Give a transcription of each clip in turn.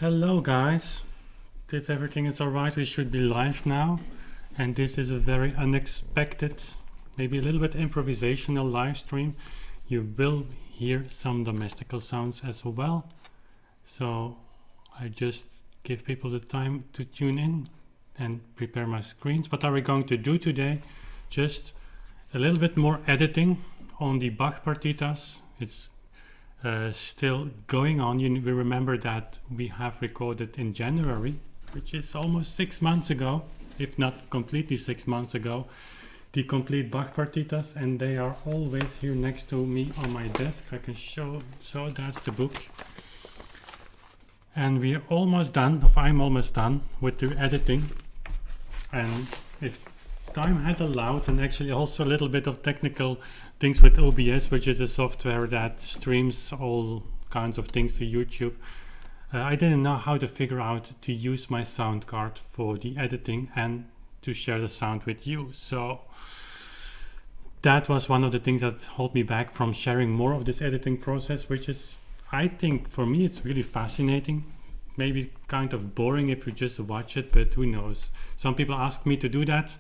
Hello guys, if everything is alright we should be live now, and this is a very unexpected, maybe a little bit improvisational live stream. You will hear some domestical sounds as well, so I just give people the time to tune in and prepare my screens. What are we going to do today? Just a little bit more editing on the Bach Partitas. It's still going on. We remember that we have recorded in January, which is almost 6 months ago, if not completely 6 months ago, the complete Bach Partitas, and they are always here next to me on my desk. I can show, so that's the book. And we're almost done, I'm almost done with the editing. And if time had allowed, and actually also a little bit of technical things with OBS, which is a software that streams all kinds of things to YouTube. I didn't know how to figure out to use my sound card for the editing and to share the sound with you. So that was one of the things that held me back from sharing more of this editing process, which is, I think for me, it's really fascinating. Maybe kind of boring if you just watch it, but who knows. Some people ask me to do that,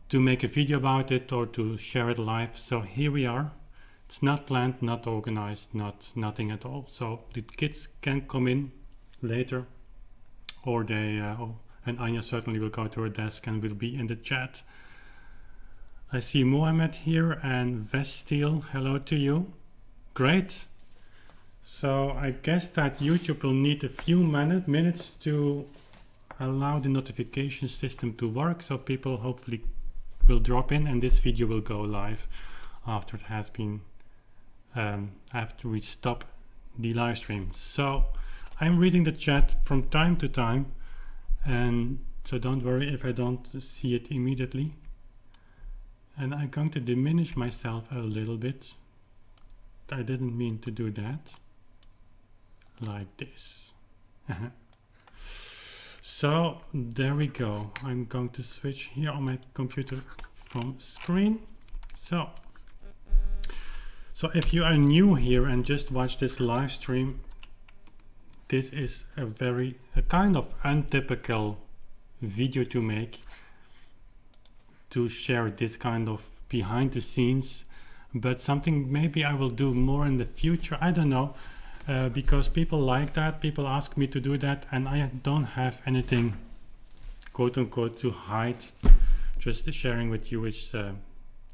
to make a video about it or to share it live. So here we are. It's not planned, not organized, nothing at all. So the kids can come in later, or they and Anya certainly will go to her desk and will be in the chat. I see Mohammed here and Vestil. Hello to you. Great. So I guess that YouTube will need a few minutes to allow the notification system to work, so people hopefully will drop in, and this video will go live after it has been after we stop the live stream. So I'm reading the chat from time to time, and so don't worry if I don't see it immediately. And I'm going to diminish myself a little bit. I didn't mean to do that, like this. So there we go. I'm going to switch here on my computer from screen. So if you are new here and just watch this live stream, this is a kind of untypical video to make, to share this kind of behind the scenes, but something maybe I will do more in the future. I don't know. Because people like that, people ask me to do that, and I don't have anything quote unquote to hide. Just sharing with you is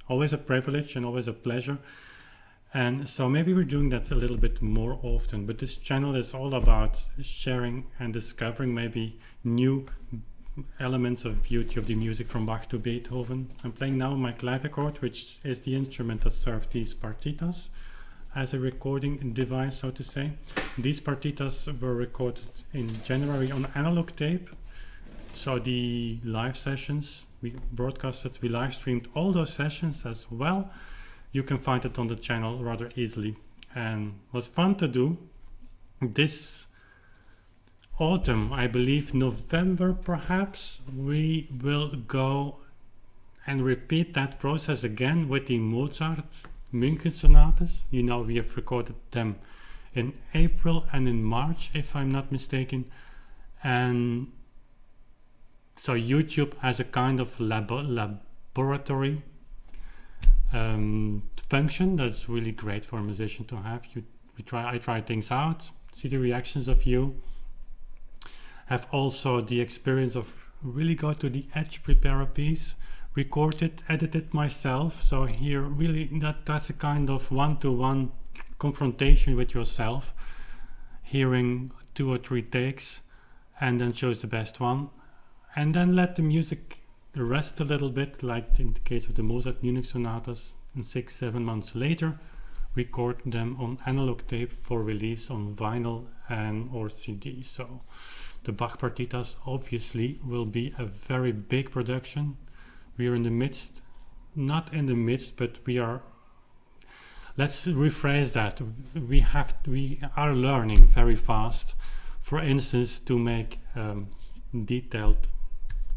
always a privilege and always a pleasure, and so maybe we're doing that a little bit more often. But this channel is all about sharing and discovering maybe new elements of beauty of the music from Bach to Beethoven. I'm playing now my clavichord, which is the instrument that served these partitas as a recording device, so to say. These partitas were recorded in January on analog tape. So the live sessions, we broadcasted, we live streamed all those sessions as well. You can find it on the channel rather easily, and it was fun to do. This autumn, I believe November perhaps, we will go and repeat that process again with the Mozart München sonatas. You know, we have recorded them in April and in March, if I'm not mistaken. And so YouTube has a kind of laboratory function that's really great for a musician to have. I try things out, see the reactions of you, have also the experience of really go to the edge, prepare a piece, record it, edit it myself. So here really that's a kind of one-to-one confrontation with yourself, hearing 2 or 3 takes and then choose the best one, and then let the music rest a little bit, like in the case of the Mozart Munich sonatas, and 6-7 months later record them on analog tape for release on vinyl and or CD. So the Bach Partitas obviously will be a very big production. We are in the midst, not in the midst, but we are, let's rephrase that. We are learning very fast, for instance, to make detailed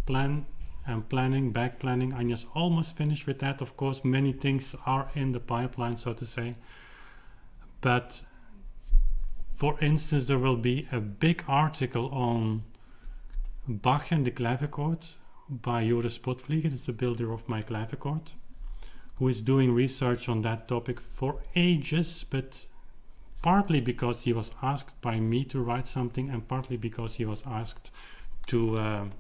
back planning. Anya's almost finished with that. Of course, many things are in the pipeline, so to say. But For instance, there will be a big article on Bach and the clavichord by Joris Potvliegen, is the builder of my clavichord, who is doing research on that topic for ages, but partly because he was asked by me to write something, and partly because he was asked to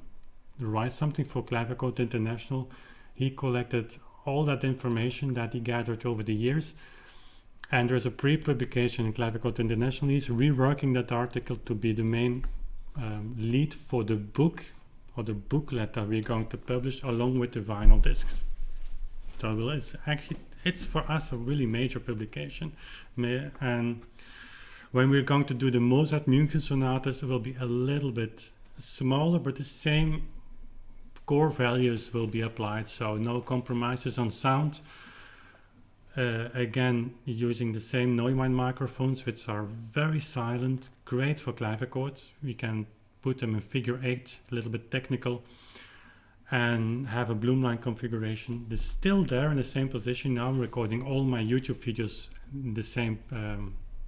write something for Clavichord International. He collected all that information that he gathered over the years, and there's a pre-publication in Clavichord International. He's reworking that article to be the main lead for the book or the booklet that we're going to publish along with the vinyl discs. So it's for us a really major publication. And when we're going to do the Mozart München sonatas, it will be a little bit smaller, but the same core values will be applied, so no compromises on sound. Again, using the same Neumann microphones, which are very silent, great for clavichords. We can put them in figure 8, a little bit technical, and have a Bloomline configuration. It's still there in the same position. Now I'm recording all my YouTube videos in the same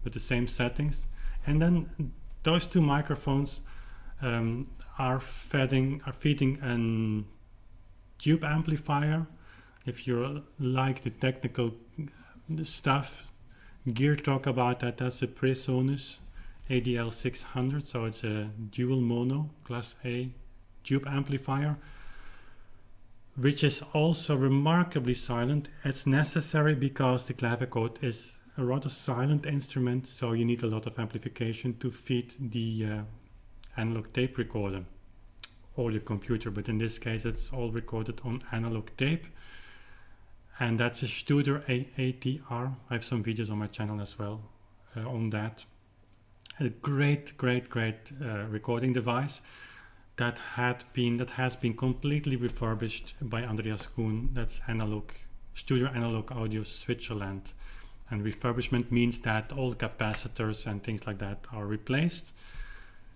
with the same settings, and then those two microphones are feeding a tube amplifier. If you like the technical stuff, Gear talk about that. That's a Presonus ADL 600, so it's a dual mono class A tube amplifier, which is also remarkably silent. It's necessary because the clavichord is a rather silent instrument, so you need a lot of amplification to feed the analog tape recorder or the computer, but in this case it's all recorded on analog tape, and that's a Studer ATR. I have some videos on my channel as well on that. A great recording device that has been completely refurbished by Andreas Kuhn. That's Studer Analog Audio Switzerland, and refurbishment means that all capacitors and things like that are replaced,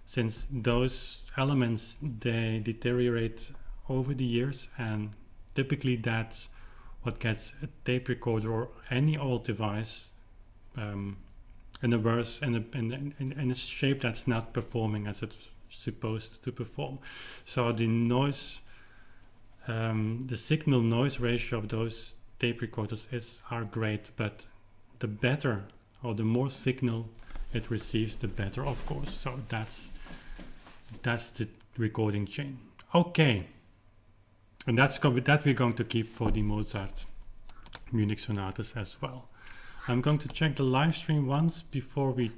since those elements, they deteriorate over the years, and typically that's what gets a tape recorder or any old device in a shape that's not performing as it's supposed to perform. So the noise, the signal noise ratio of those tape recorders are great, but the better or the more signal it receives, the better, of course. So that's the recording chain. Okay, and that we're going to keep for the Mozart Munich sonatas as well. I'm going to check the live stream once before we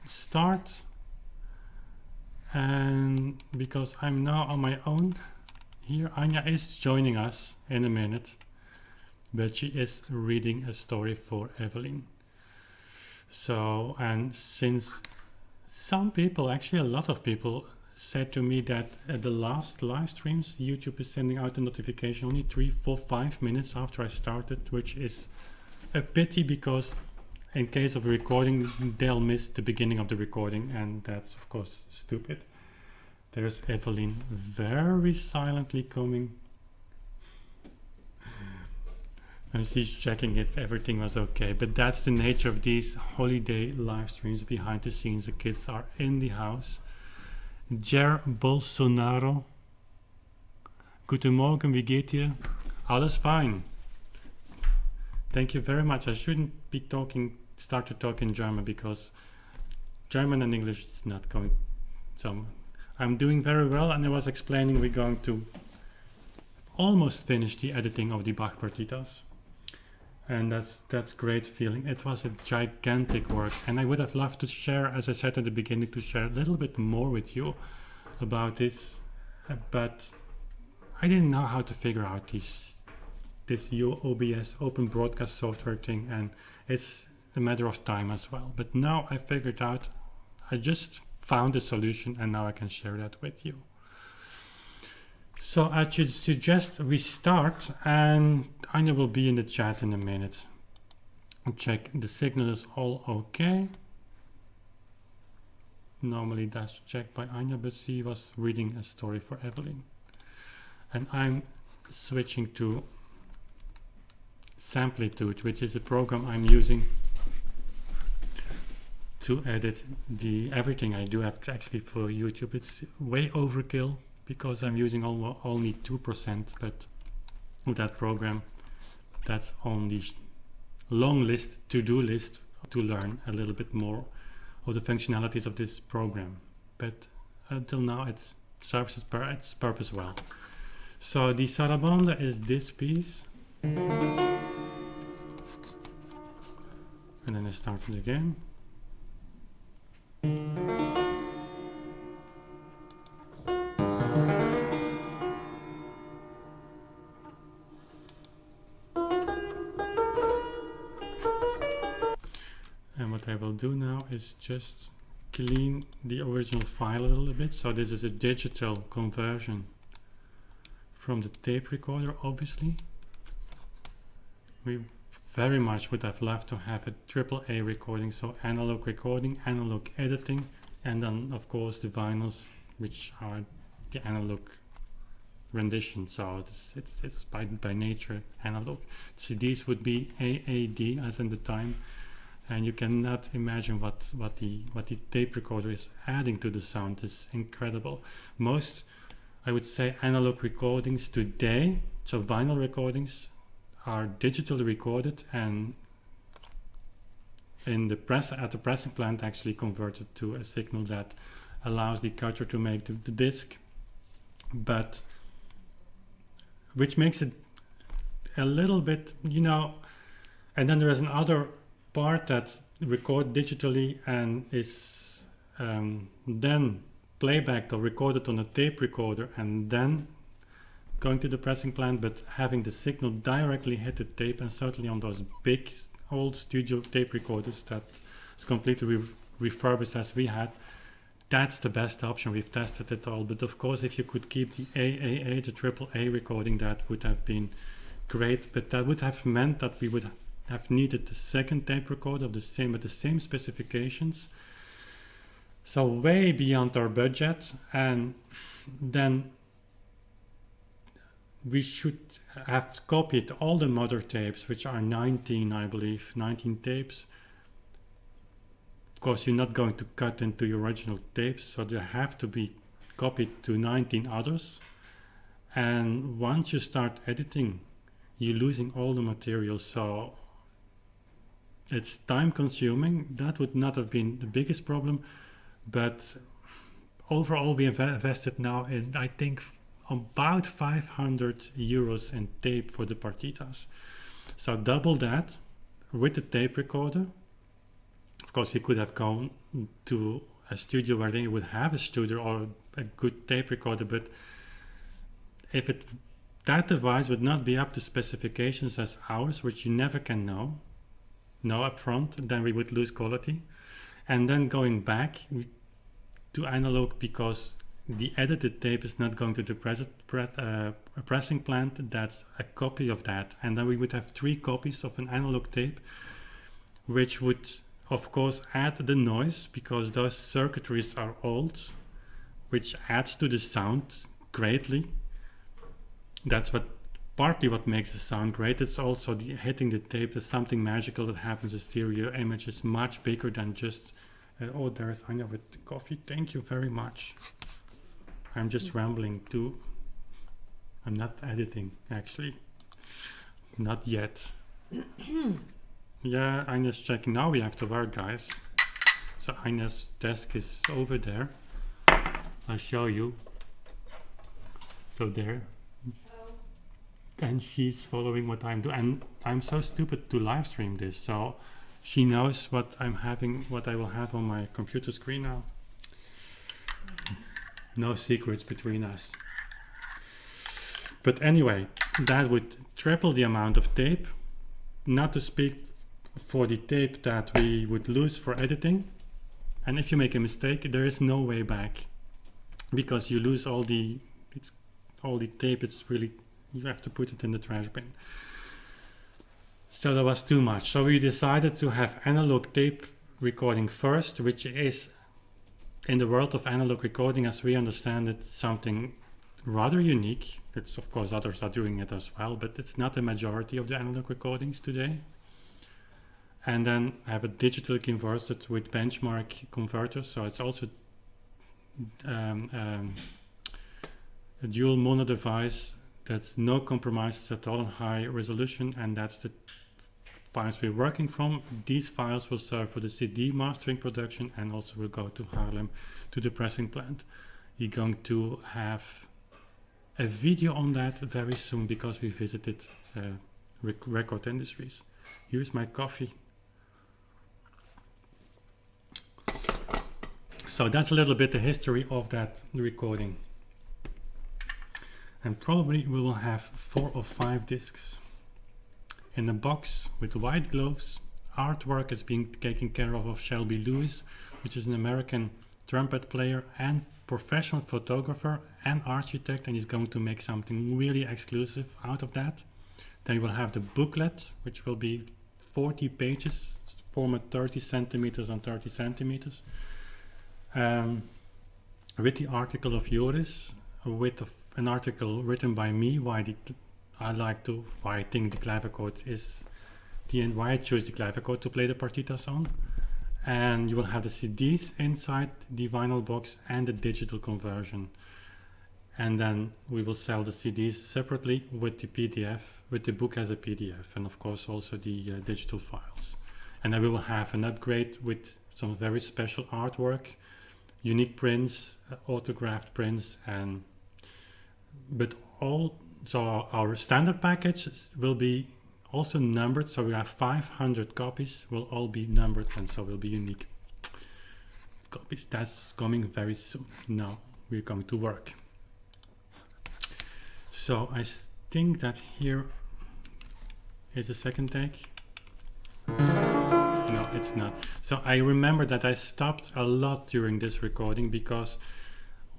start, and because I'm now on my own here, Anja is joining us in a minute, but she is reading a story for Evelyn. So, and since some people, actually a lot of people, said to me that at the last live streams YouTube is sending out a notification only 3, 4, 5 minutes after I started, which is a pity, because in case of a recording they'll miss the beginning of the recording, and that's of course stupid. There's Evelyn very silently coming, and she's checking if everything was okay. But that's the nature of these holiday live streams. Behind the scenes, the kids are in the house. Jair Bolsonaro. Guten Morgen, wie geht ihr? Alles fine. Thank you very much. I shouldn't be start to talk in German, because German and English is not going. So I'm doing very well, and I was explaining we're going to almost finish the editing of the Bach Partitas. And that's great feeling. It was a gigantic work, and I would have loved to share, as I said at the beginning, to share a little bit more with you about this, but I didn't know how to figure out this OBS, open broadcast software thing, and it's a matter of time as well. But now I figured out, I just found a solution, and now I can share that with you. So I should suggest we start, and Anja will be in the chat in a minute. I'll check the signal is all okay. Normally that's checked by Anja, but she was reading a story for Evelyn. And I'm switching to Samplitude, which is a program I'm using to edit everything I do actually for YouTube. It's way overkill because I'm using only 2%, but with that program, that's only long list, to-do list to learn a little bit more of the functionalities of this program. But until now, it serves its purpose well. So the Sarabande is this piece. And then I start it again. And what I will do now is just clean the original file a little bit. So this is a digital conversion from the tape recorder, obviously. We very much would have loved to have a AAA recording, so analog recording, analog editing, and then of course the vinyls, which are the analog rendition. So it's by nature analog. CDs would be AAD as in the time, and you cannot imagine what the tape recorder is adding to the sound. Is incredible. Most, I would say, analog recordings today, so vinyl recordings, are digitally recorded and at the pressing plant actually converted to a signal that allows the cutter to make the disc, but which makes it a little bit, and then there is another part that record digitally and is then playbacked or recorded on a tape recorder and then going to the pressing plant, but having the signal directly hit the tape. And certainly on those big old studio tape recorders that is completely refurbished as we had, that's the best option. We've tested it all, but of course if you could keep the AAA, the AAA recording, that would have been great, but that would have meant that we would have needed the second tape recorder with the same specifications, so way beyond our budget. And then we should have copied all the mother tapes, which are 19, I believe, 19 tapes. Of course, you're not going to cut into your original tapes, so they have to be copied to 19 others. And once you start editing, you're losing all the material, so it's time consuming. That would not have been the biggest problem, but overall we have invested now in, I think, about 500 euros in tape for the partitas. So double that with the tape recorder. Of course, we could have gone to a studio where they would have a studio or a good tape recorder, but if that device would not be up to specifications as ours, which you never can know up front, then we would lose quality. And then going back to analog, because the edited tape is not going to the pressing plant, that's a copy of that. And then we would have 3 copies of an analog tape, which would of course add the noise, because those circuitries are old, which adds to the sound greatly. That's partly what makes the sound great. It's also hitting the tape. There's something magical that happens. The stereo image is much bigger than just oh, there's Anja with the coffee. Thank you very much. I'm just rambling too. I'm not editing, actually. Not yet. Yeah, Anja's checking. Now we have to work, guys. So Anja's desk is over there. I'll show you. So there. And she's following what I'm doing. And I'm so stupid to live stream this. So she knows what I will have on my computer screen now. No secrets between us. But anyway, that would triple the amount of tape. Not to speak for the tape that we would lose for editing. And if you make a mistake, there is no way back, because you lose all the tape. It's really, you have to put it in the trash bin. So that was too much. So we decided to have analog tape recording first, which is, in the world of analog recording, as we understand it, something rather unique. It's, of course, others are doing it as well, but it's not the majority of the analog recordings today. And then I have it digitally converted with benchmark converters, so it's also a dual mono device that's no compromises at all on high resolution, and that's the files we're working from. These files will serve for the CD mastering production and also will go to Haarlem to the pressing plant. You're going to have a video on that very soon because we visited Record Industries. Here's my coffee. So that's a little bit the history of that recording. And probably we will have 4 or 5 discs. In a box with white gloves. Artwork is being taken care of Shelby Lewis, which is an American trumpet player and professional photographer and architect, and he's going to make something really exclusive out of that. Then you will have the booklet, which will be 40 pages, format 30 centimeters on 30 centimeters, with the article of Joris, with an article written by me, why I think the clavichord is why I choose the clavichord to play the partitas on. And you will have the CDs inside the vinyl box and the digital conversion. And then we will sell the CDs separately with the PDF, with the book as a PDF, and of course also the digital files. And then we will have an upgrade with some very special artwork, unique prints, autographed prints, so our standard package will be also numbered, so we have 500 copies, will all be numbered and so will be unique copies. That's coming very soon. Now we're going to work. So I think that here is a second take. No, it's not. So I remember that I stopped a lot during this recording because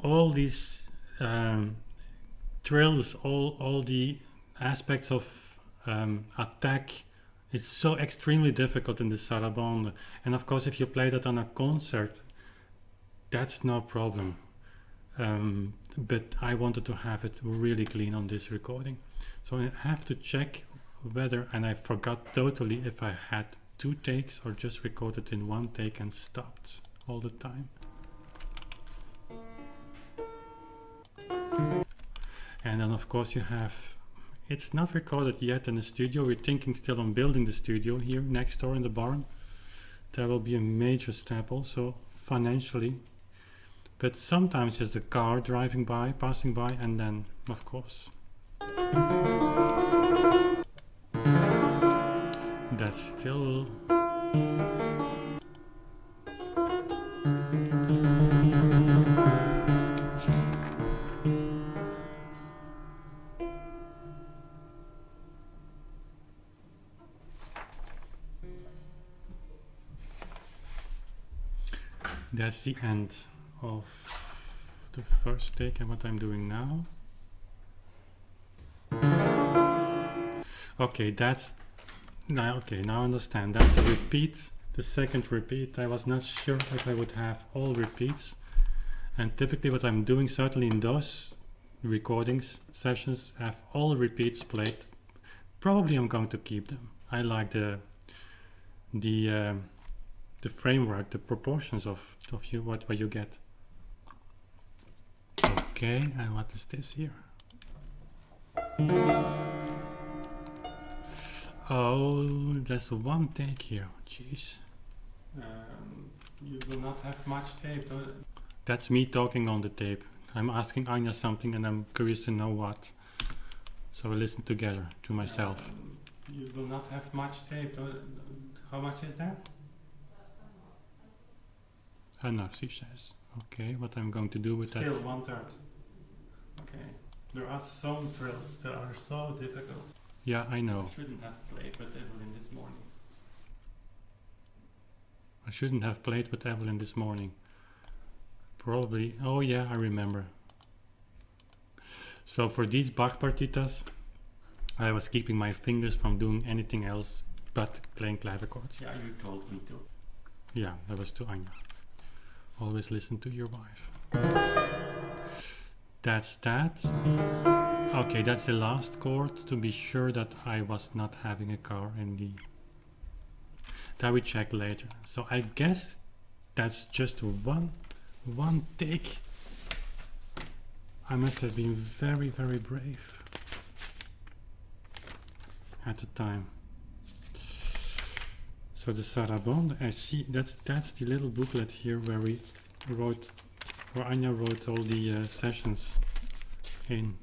all these trills, all the aspects of attack is so extremely difficult in the Sarabande. And of course, if you play that on a concert, that's no problem. But I wanted to have it really clean on this recording. So I have to check whether, and I forgot totally if I had 2 takes or just recorded in 1 take and stopped all the time. And then of course you have, it's not recorded yet in the studio. We're thinking still on building the studio here next door in the barn. There will be a major step also financially. But sometimes there's a car driving by, passing by, and then of course that's still that's the end of the first take. And what I'm doing now, okay, now I understand. That's a repeat, the second repeat. I was not sure if I would have all repeats, and typically what I'm doing, certainly in those recordings sessions, have all repeats played. Probably I'm going to keep them. I like the framework, the proportions of what you get. Okay, and what is this here? Oh, there's 1 take here. Jeez. You will not have much tape. That's me talking on the tape. I'm asking Anja something and I'm curious to know what. So we listen together to myself. You will not have much tape. How much is that? Enough, she says. Okay, what I'm going to do with that? Still 1/3. Okay. There are some trills that are so difficult. Yeah, I know. I shouldn't have played with Evelyn this morning. I shouldn't have played with Evelyn this morning. Probably. Oh yeah, I remember. So for these Bach Partitas, I was keeping my fingers from doing anything else but playing clavichords. Yeah, you told me to. Yeah, that was to Anja. Always listen to your wife. That's that. Okay, that's the last chord to be sure that I was not having a car in the... That we check later. So I guess that's just one take. I must have been very, very brave at the time. So the Sarabande, I see that's the little booklet here where we wrote, where Anja wrote all the sessions in.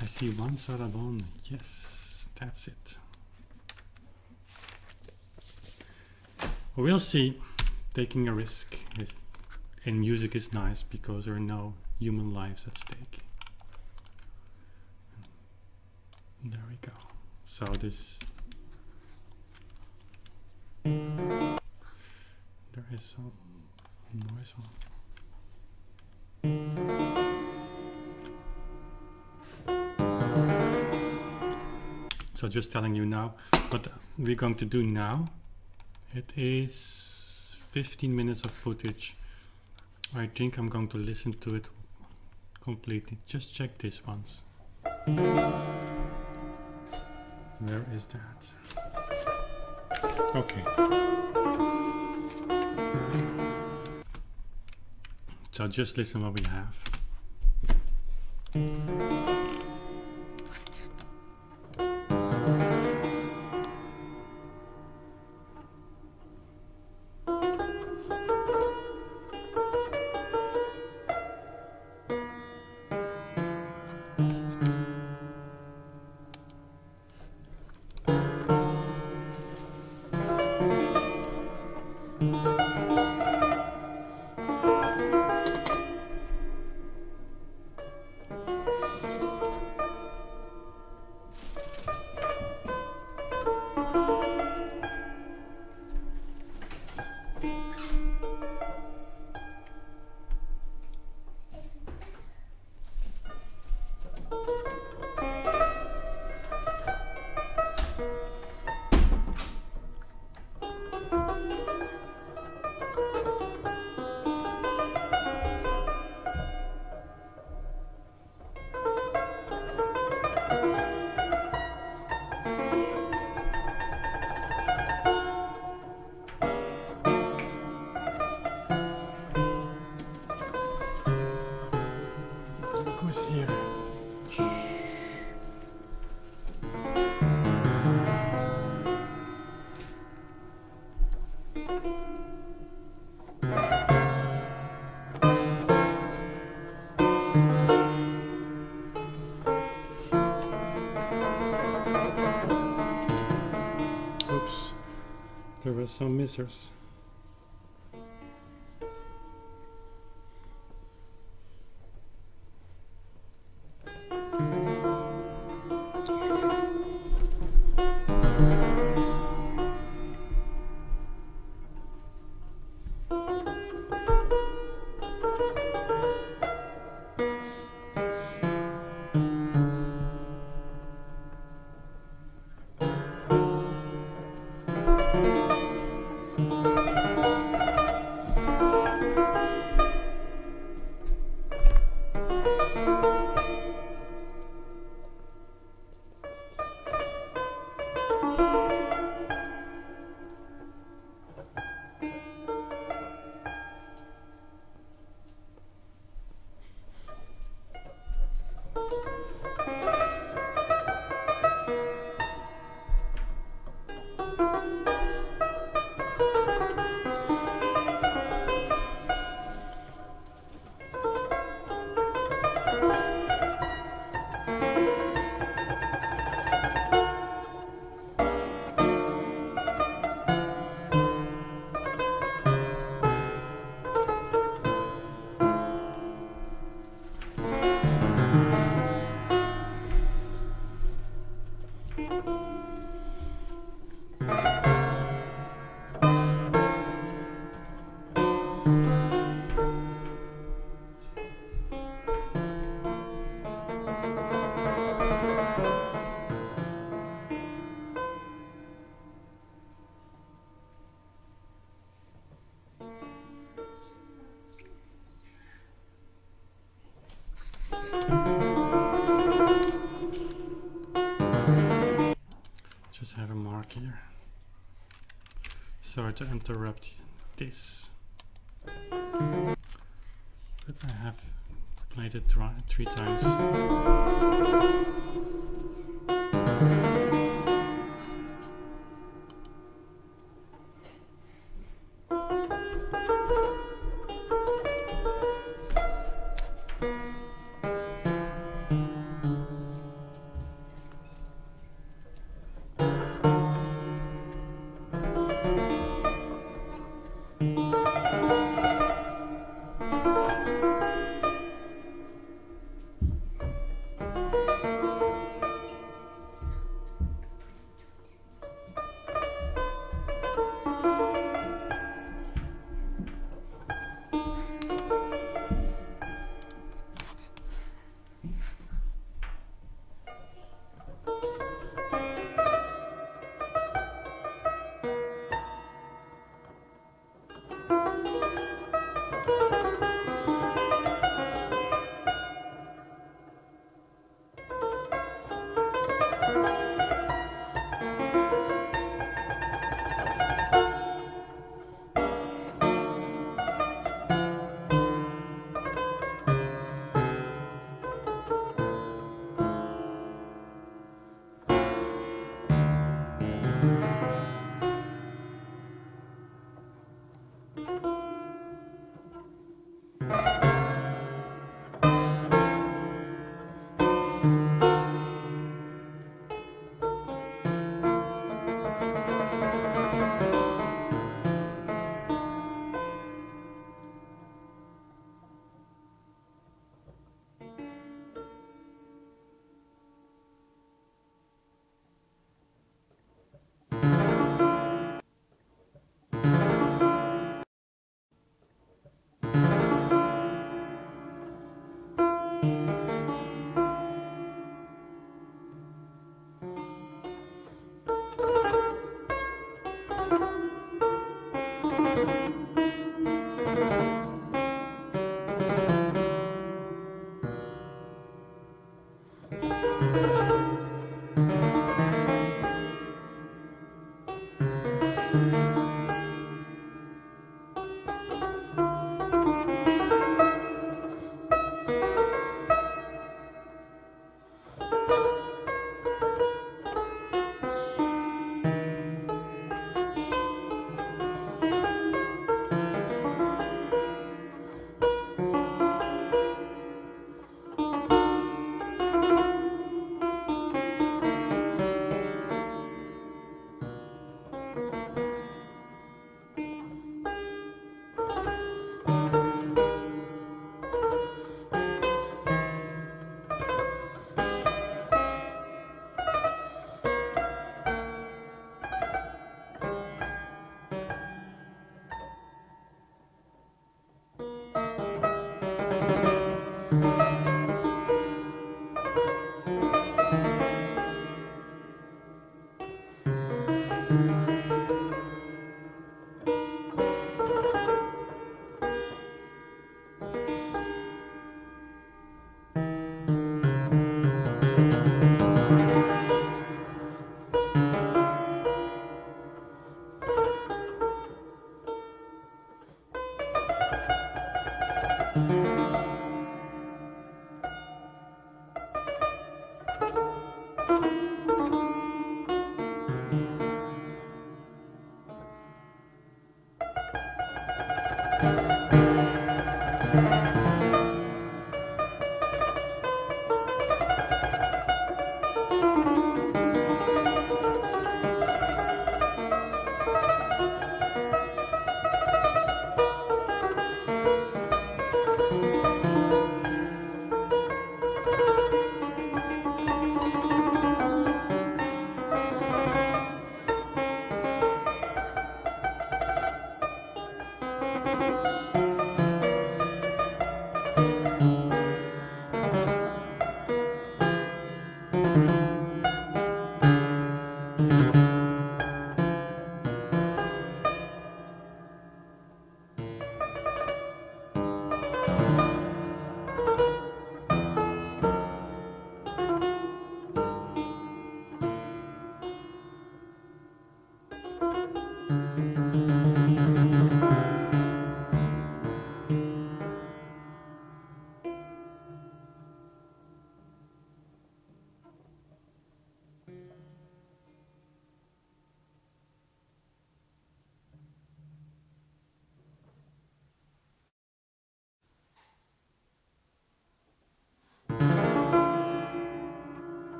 I see one Sarabande. Yes, that's it. We'll see. Taking a risk in music is nice because there are no human lives at stake. There we go. So this, there is some noise on. So just telling you now what we're going to do now. It is 15 minutes of footage. I think I'm going to listen to it completely. Just check this once. Where is that? Okay. So just listen what we have. There were some missers. Just have a mark here. Sorry to interrupt this, but I have played it 3 times.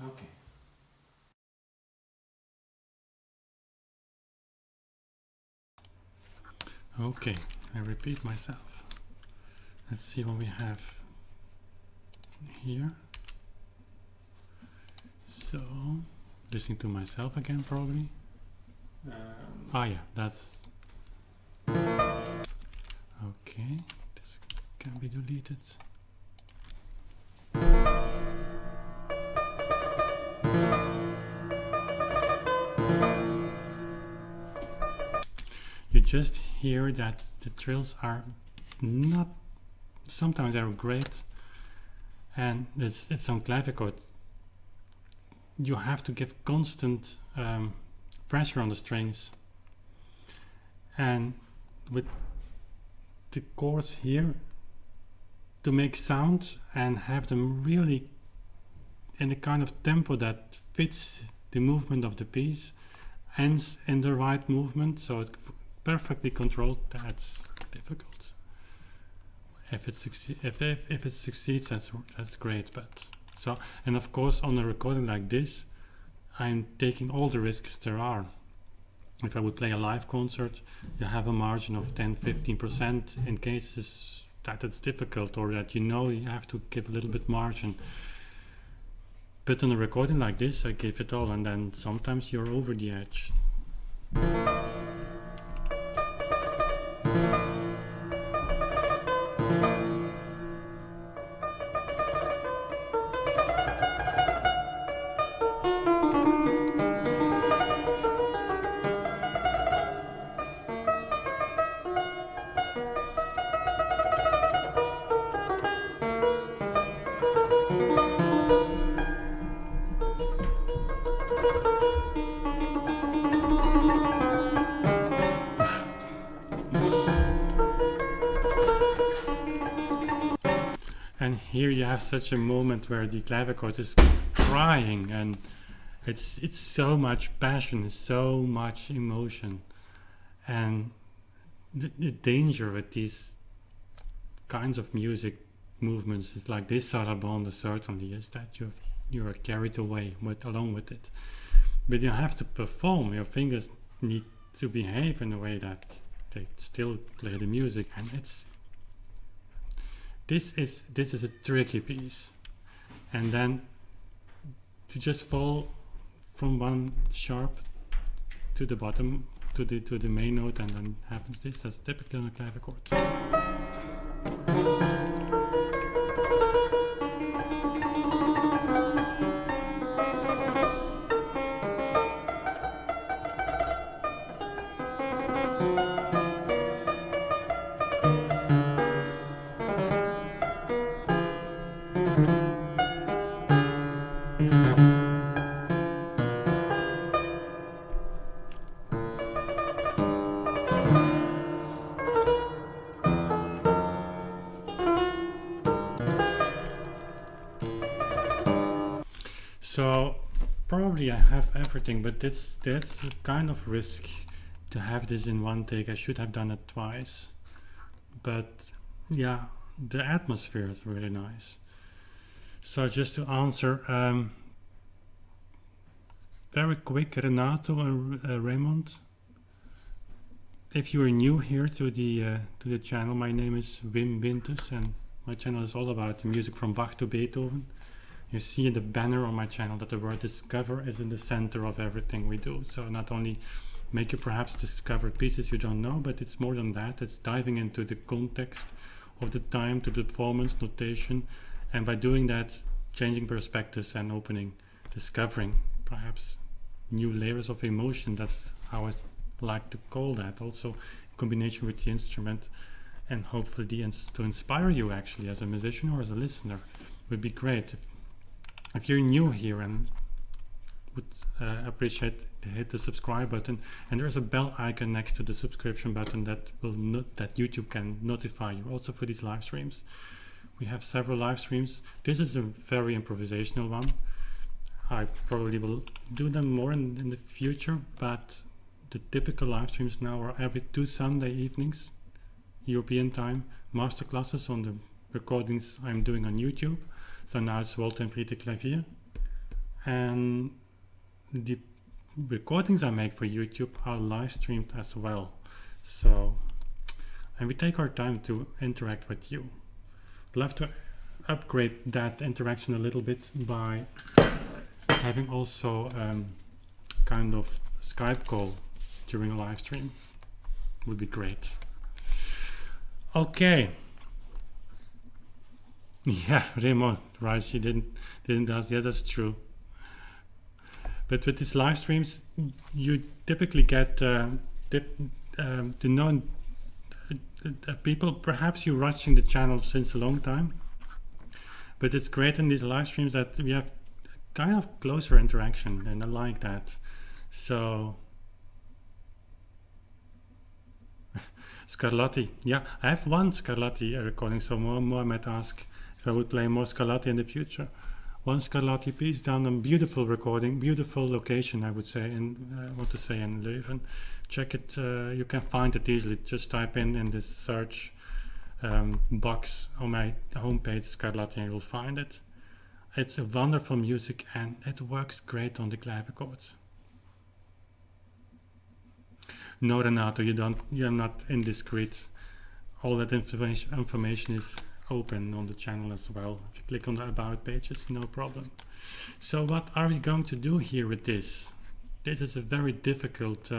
Okay. Okay, I repeat myself. Let's see what we have here. So, listening to myself again, probably. Yeah, that's okay. This can be deleted. You just hear that the trills are not, sometimes they're great, and it's on clavichord. You have to give constant pressure on the strings, and with the chords here, to make sound and have them really in a kind of tempo that fits the movement of the piece, ends in the right movement, so it perfectly controlled, that's difficult. If it succeeds, that's great. But so, and of course on a recording like this, I'm taking all the risks there are. If I would play a live concert, you have a margin of 10-15% in cases that it's difficult, or that you have to give a little bit margin. But on a recording like this, I give it all, and then sometimes you're over the edge. And here you have such a moment where the clavichord is crying, and it's so much passion, so much emotion. And the danger with these kinds of music movements is like this sarabande certainly is, that you are carried away along with it. but you have to perform. Your fingers need to behave in a way that they still play the music, and this is a tricky piece. And then to just fall from one sharp to the bottom to the main note, and then happens this. That's typically on a clavichord. So probably I have everything, but that's a kind of risk to have this in one take. I should have done it twice, but yeah, the atmosphere is really nice. So just to answer very quick, Renato and Raymond, if you are new here to the channel, my name is Wim Winters, and my channel is all about the music from Bach to Beethoven. You see in the banner on my channel that the word discover is in the center of everything we do. So not only make you perhaps discover pieces you don't know, but it's more than that. It's diving into the context of the time, to the performance, notation, and by doing that, changing perspectives and discovering perhaps new layers of emotion. That's how I like to call that. Also in combination with the instrument, and hopefully to inspire you actually as a musician or as a listener would be great. If you're new here and would appreciate to hit the subscribe button, and there's a bell icon next to the subscription button that that YouTube can notify you also for these live streams. We have several live streams. This is a very improvisational one. I probably will do them more in the future, but the typical live streams now are every 2 Sunday evenings, European time, masterclasses on the recordings I'm doing on YouTube. So now it's Walter and Brita Clavier, and the recordings I make for YouTube are live streamed as well. So, and we take our time to interact with you. I'd love to upgrade that interaction a little bit by having also kind of Skype call during a live stream. Would be great. Okay. Yeah, Raymond, right? She didn't ask. Yeah, that's true. But with these live streams, you typically get to know people. Perhaps you're watching the channel since a long time, but it's great in these live streams that we have kind of closer interaction, and I like that. So Scarlatti, yeah, I have one Scarlatti recording, so more might ask if I would play more Scarlatti in the future. One Scarlatti piece down on beautiful recording, beautiful location, I would say, in Leuven. Check it, you can find it easily. Just type in the search box on my homepage, Scarlatti, and you'll find it. It's a wonderful music, and it works great on the clavichords. No, Renato, you're not indiscreet. All that information is open on the channel as well. If you click on the about page, it's no problem. So what are we going to do here with this? This is a very difficult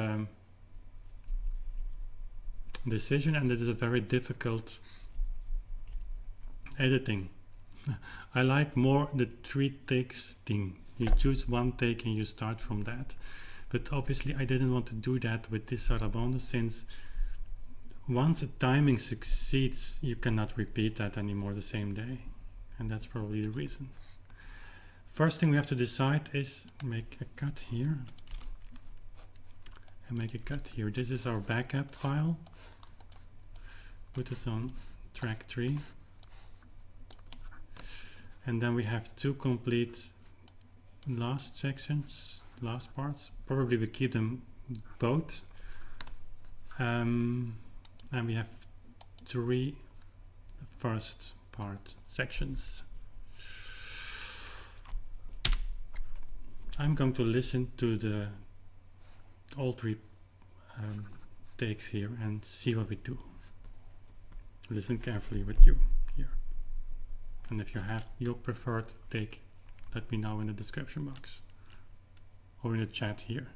decision, and it is a very difficult editing. I like more the 3 takes thing. You choose 1 take and you start from that. But obviously I didn't want to do that with this Sarabande, since once a timing succeeds, you cannot repeat that anymore the same day. And that's probably the reason. First thing we have to decide is make a cut here. And make a cut here. This is our backup file. Put it on track 3. And then we have 2 complete last sections, last parts. Probably we keep them both. And we have 3 first part sections. I'm going to listen to all three takes here and see what we do. Listen carefully with you here. And if you have your preferred take, let me know in the description box or in the chat here.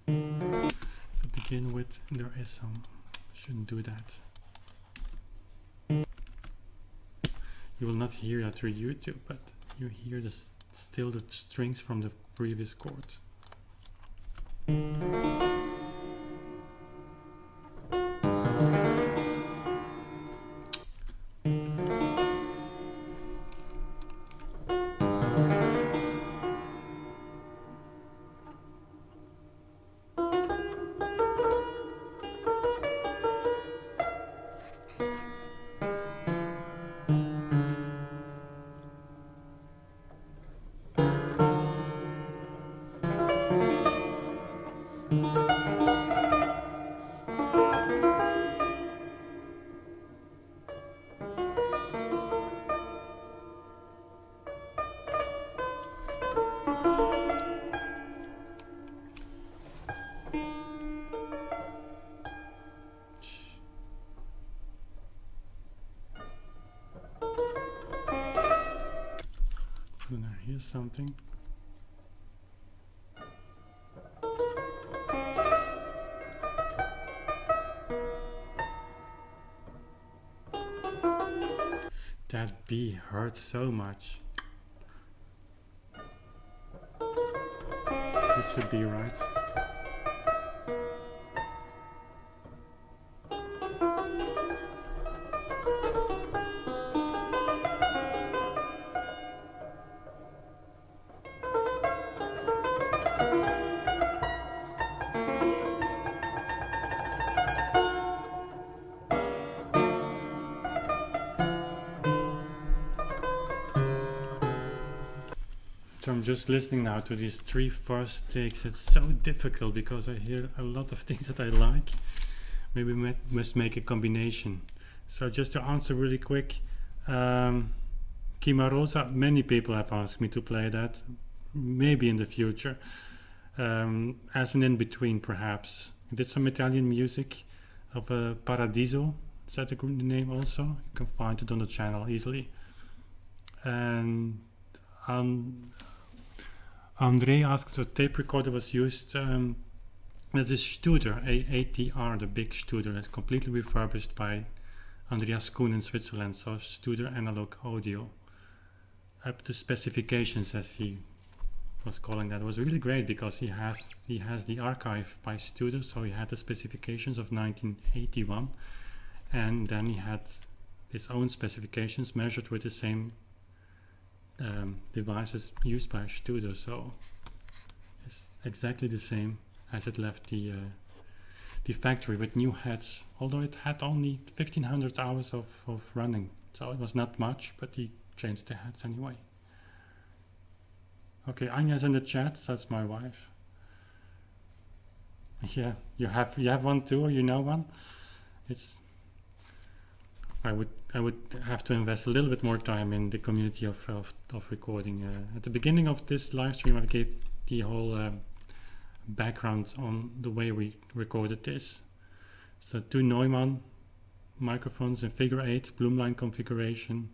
To begin with, there is some, shouldn't do that. You will not hear that through YouTube, but you hear still the strings from the previous chord. Then I hear something. That B hurts so much. It should be right. So I'm just listening now to these three first takes. It's so difficult because I hear a lot of things that I like. Maybe we must make a combination. So just to answer really quick, Chimarosa, many people have asked me to play that, maybe in the future, as an in-between perhaps. I did some Italian music of Paradiso, is that the name also? You can find it on the channel easily. And Andre asks what tape recorder was used. That is Studer, ATR, the big Studer. It's completely refurbished by Andreas Kuhn in Switzerland, so Studer analog audio. Up to specifications, as he was calling that. It was really great because he has the archive by Studer, so he had the specifications of 1981, and then he had his own specifications measured with the same devices used by Studer, so it's exactly the same as it left the factory with new heads, although it had only 1500 hours of running, so it was not much, but he changed the heads anyway. Okay, Anya's in the chat, that's my wife. Yeah, you have one too, or you know one? I would have to invest a little bit more time in the community of recording. At the beginning of this live stream, I gave the whole background on the way we recorded this. So 2 Neumann microphones in figure 8, Bloomline configuration,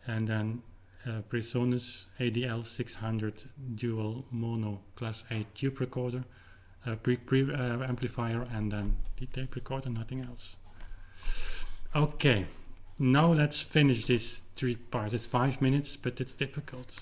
and then Presonus ADL 600 dual mono class 8 tube recorder, amplifier, and then the tape recorder, nothing else. Okay, now let's finish this 3 parts. It's 5 minutes, but it's difficult.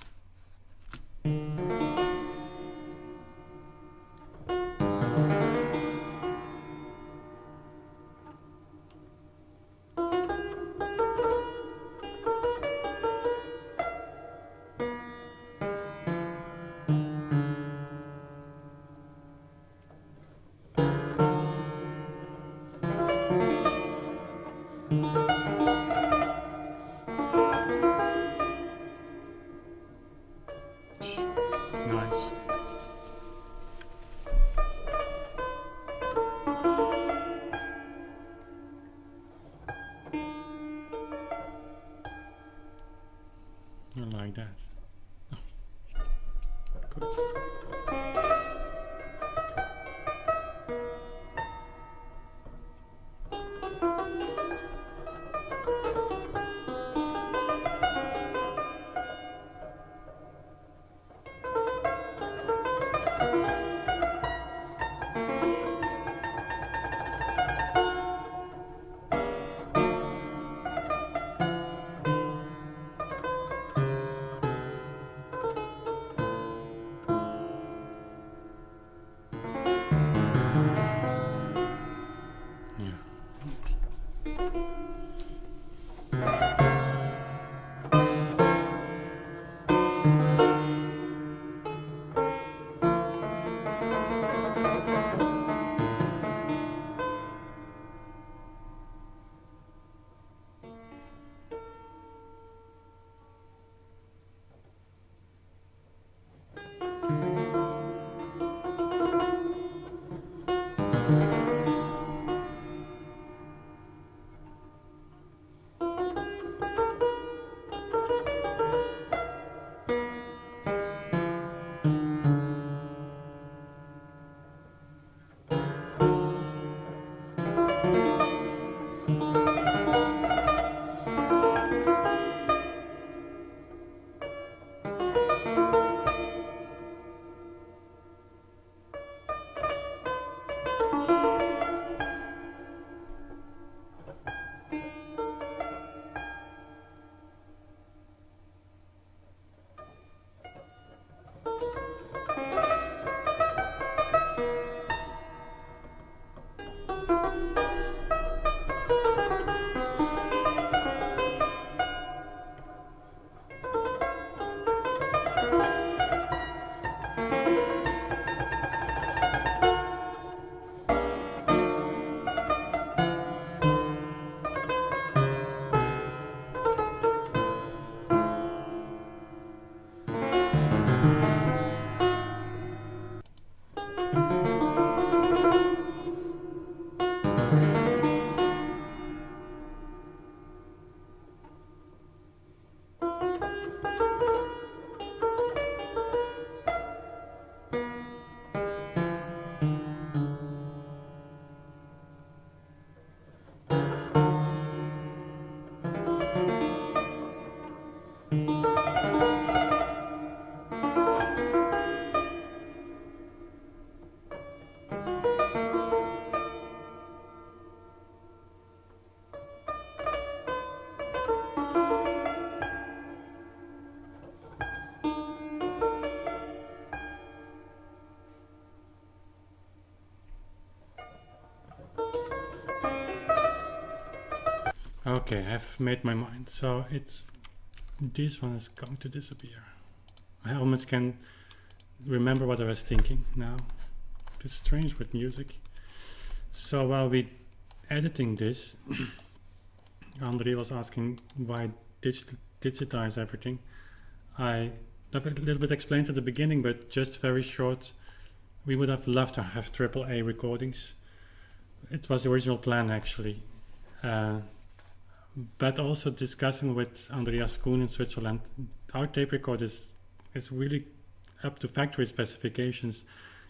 Nice. I like that. Good. Okay, I've made my mind. So it's this one is going to disappear. I almost can remember what I was thinking now. It's strange with music. So while we editing this, Andre was asking why digitize everything. I have a little bit explained at the beginning, but just very short. We would have loved to have AAA recordings. It was the original plan actually. But also discussing with Andreas Kuhn in Switzerland, our tape recorder is really up to factory specifications.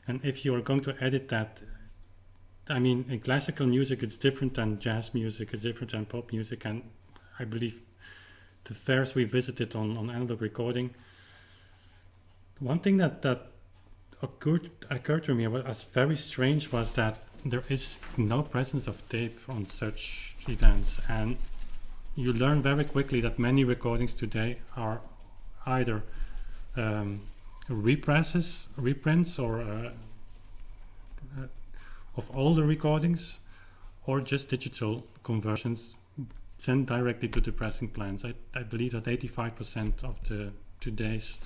And if you are going to edit that, I mean, in classical music, it's different than jazz music, it's different than pop music. And I believe the fairs we visited on analog recording, one thing that occurred to me as very strange was that there is no presence of tape on such events. And you learn very quickly that many recordings today are either reprints or of older recordings, or just digital conversions sent directly to the pressing plants. I believe that 85% of today's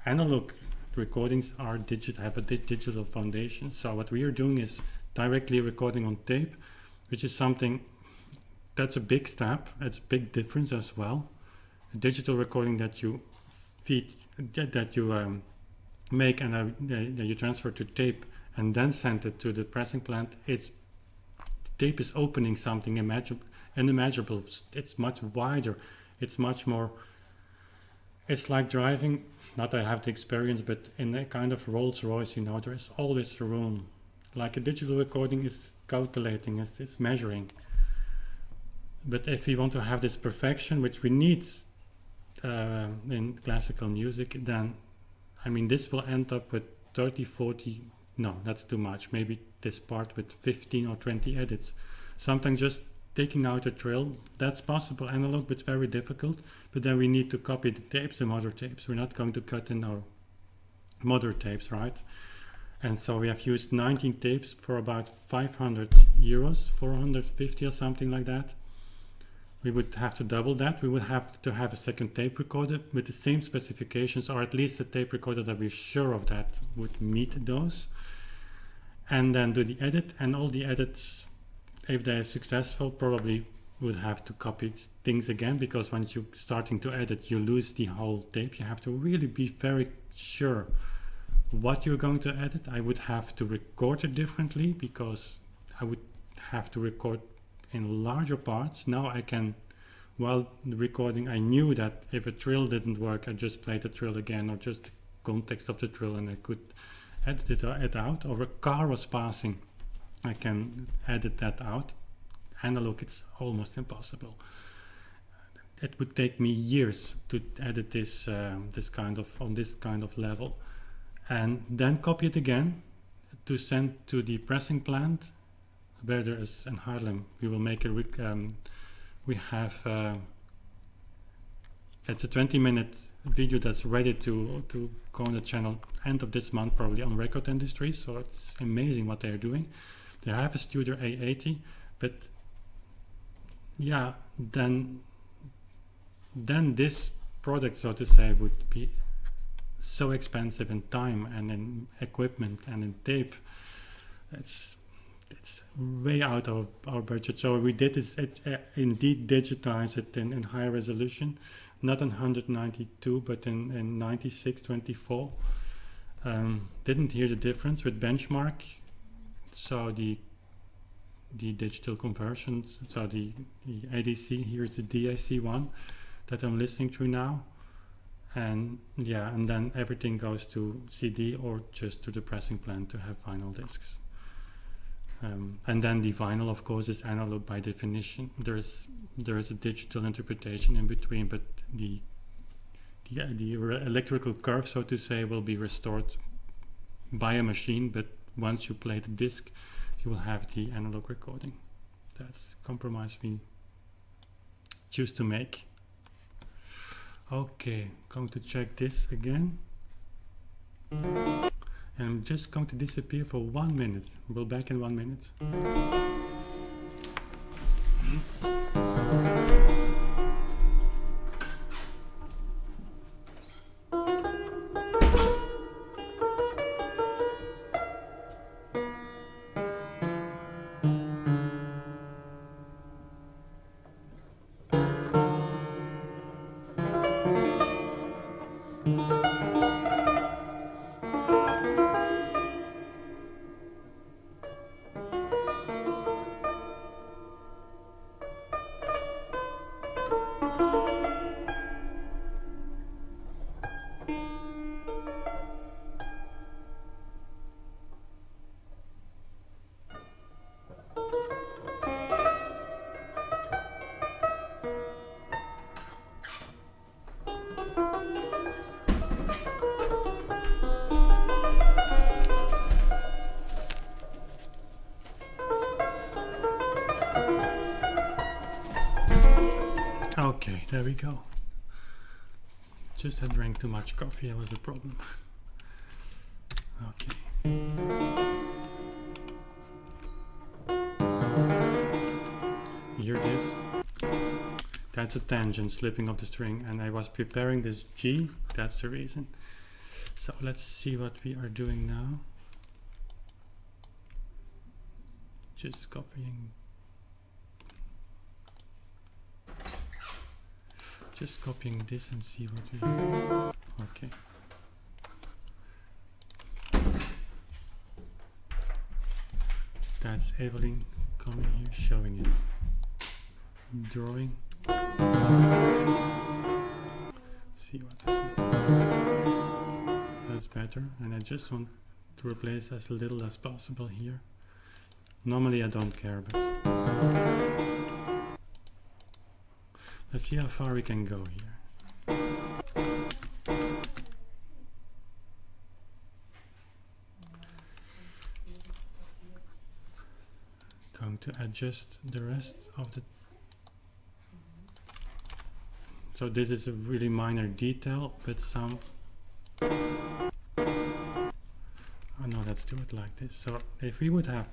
analog recordings are have a digital foundation. So what we are doing is directly recording on tape, which is something that's a big step. It's a big difference as well. A digital recording that you make and that you transfer to tape and then send it to the pressing plant. Tape is opening something unimaginable. It's much wider. It's much more. It's like driving not that I have the experience, but in a kind of Rolls Royce, you know, there is always room. Like a digital recording is calculating, is measuring. But if we want to have this perfection, which we need in classical music, then, I mean, this will end up with 30, 40, no, that's too much. Maybe this part with 15 or 20 edits. Sometimes just taking out a trill, that's possible analog, but very difficult. But then we need to copy the tapes, the mother tapes. We're not going to cut in our mother tapes, right? And so we have used 19 tapes for about 500 euros, 450 or something like that. We would have to double that. We would have to have a second tape recorder with the same specifications, or at least a tape recorder that we're sure of that would meet those. And then do the edit, and all the edits, if they're successful, probably would have to copy things again, because once you're starting to edit, you lose the whole tape. You have to really be very sure what you're going to edit. I would have to record it differently, because I would have to record in larger parts. Now I can, while the recording, I knew that if a trill didn't work, I just played the trill again, or just the context of the trill, and I could edit it out. Or a car was passing, I can edit that out. Analog, it's almost impossible. It would take me years to edit this on this kind of level, and then copy it again to send to the pressing plant, where there is in Haarlem. We will make a we have it's a 20-minute video that's ready to go on the channel end of this month, probably, on Record Industry. So it's amazing what they're doing. They have a Studio A80, but yeah, then this product, so to say, would be so expensive in time and in equipment and in tape. It's way out of our budget. So we did is indeed digitize it in high resolution, not in 192, but in 9624. Didn't hear the difference with benchmark. So the digital conversions, so the ADC, here's the DAC one that I'm listening to now. And yeah, and then everything goes to CD or just to the pressing plant to have vinyl discs. And then the vinyl, of course, is analog by definition. There is a digital interpretation in between, but the electrical curve, so to say, will be restored by a machine. But once you play the disc, you will have the analog recording. That's the compromise we choose to make. Okay, going to check this again. And I'm just going to disappear for 1 minute. We'll be back in 1 minute. Okay, there we go. Just had drank too much coffee, that was the problem. Okay. You hear this? That's a tangent slipping of the string, and I was preparing this G, that's the reason. So let's see what we are doing now. Just copying. Just copying this and see what we have. Okay. That's Evelyn coming here, showing it. Drawing. See what is it. that's better. And I just want to replace as little as possible here. Normally I don't care, but let's see how far we can go here. Going to adjust the rest of the. So this is a really minor detail, but some. Oh no, let's do it like this. So if we would have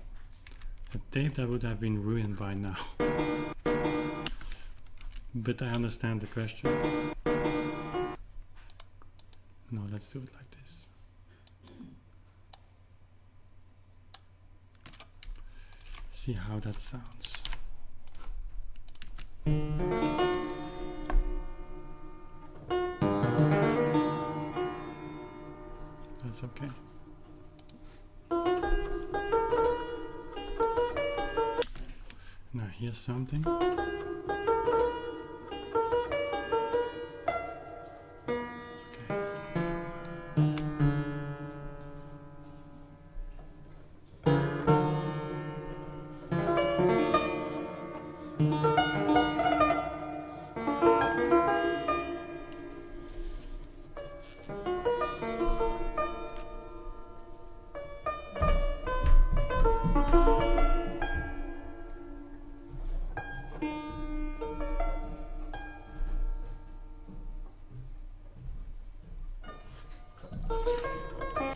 a tape, that would have been ruined by now. But I understand the question. No, let's do it like this. See how that sounds. That's okay. Now here's something.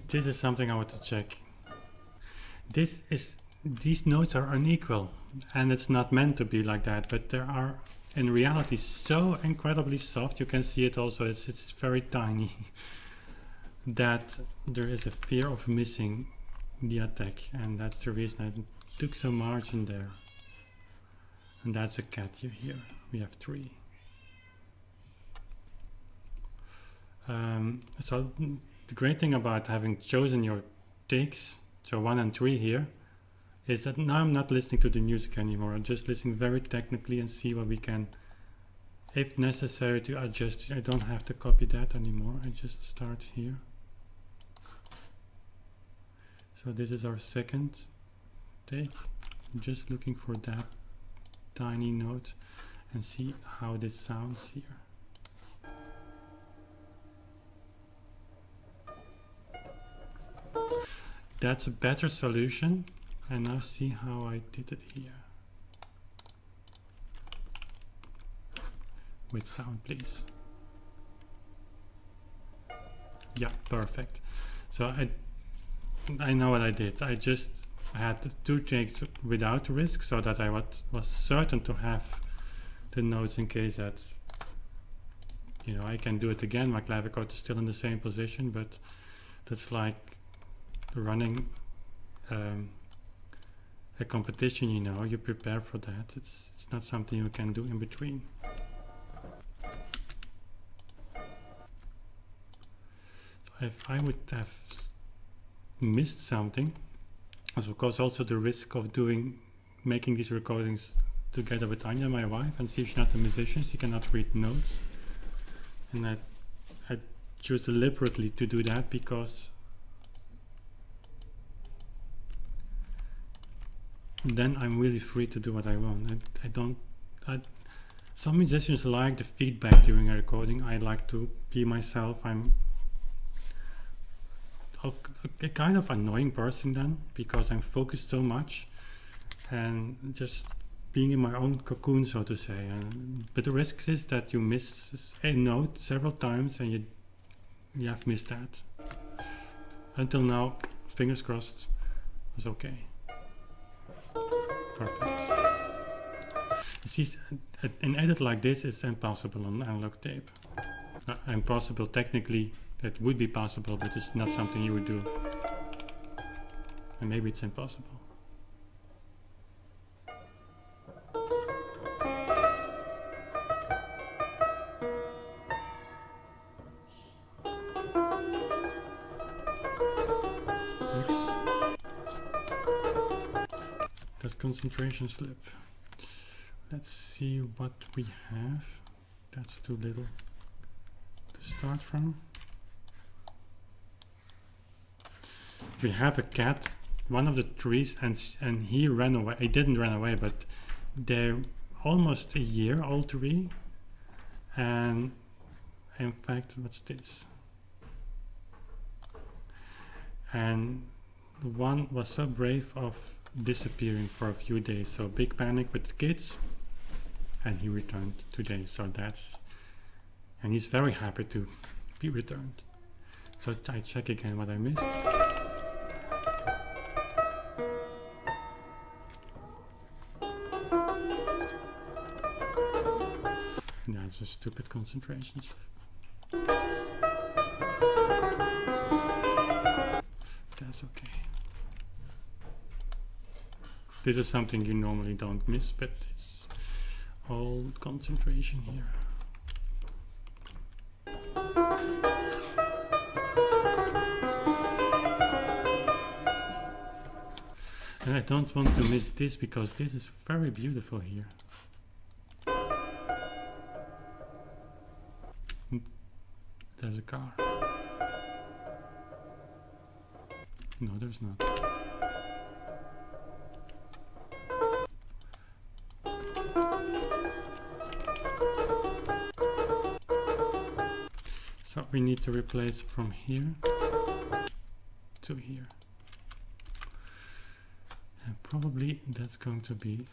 This is something I want to check. These notes are unequal, and it's not meant to be like that, but there are in reality so incredibly soft, you can see it also, it's very tiny, that there is a fear of missing the attack, and that's the reason I took some margin there. And that's a cat you hear. We have 3. So the great thing about having chosen your takes, so 1 and 3 here, is that now I'm not listening to the music anymore. I'm just listening very technically and see what we can, if necessary, to adjust. I don't have to copy that anymore. I just start here. So this is our second take. I'm just looking for that tiny note and see how this sounds here. That's a better solution, and now see how I did it here. With sound, please. Yeah, perfect. So I know what I did. I just had 2 takes without risk, so that I was certain to have the notes in case that, you know, I can do it again. My clavichord is still in the same position, but that's like running a competition, you know. You prepare for that. It's not something you can do in between. So if I would have missed something, there's of course also the risk of making these recordings together with Anya, my wife, and she's not a musician, she cannot read notes, and I choose deliberately to do that because then I'm really free to do what I want. Some musicians like the feedback during a recording. I like to be myself. I'm a kind of annoying person then, because I'm focused so much and just being in my own cocoon, so to say. But the risk is that you miss a note several times, and you have missed that. Until now, fingers crossed, it was okay. Perfect. See, an edit like this is impossible on analog tape. Impossible technically, it would be possible, but it's not something you would do. And maybe it's impossible. That's concentration slip. Let's see what we have. That's too little to start from. We have a cat, one of the trees, and he ran away. He didn't run away, but they're almost a year old tree. And in fact, what's this? And one was so brave of disappearing for a few days. So big panic with the kids, and he returned today. So that's, and he's very happy to be returned. So I check again what I missed. That's a stupid concentration step. That's okay. This is something you normally don't miss, but it's all concentration here. And I don't want to miss this because this is very beautiful here. There's a car. No, there's not. So we need to replace from here to here. And probably that's going to be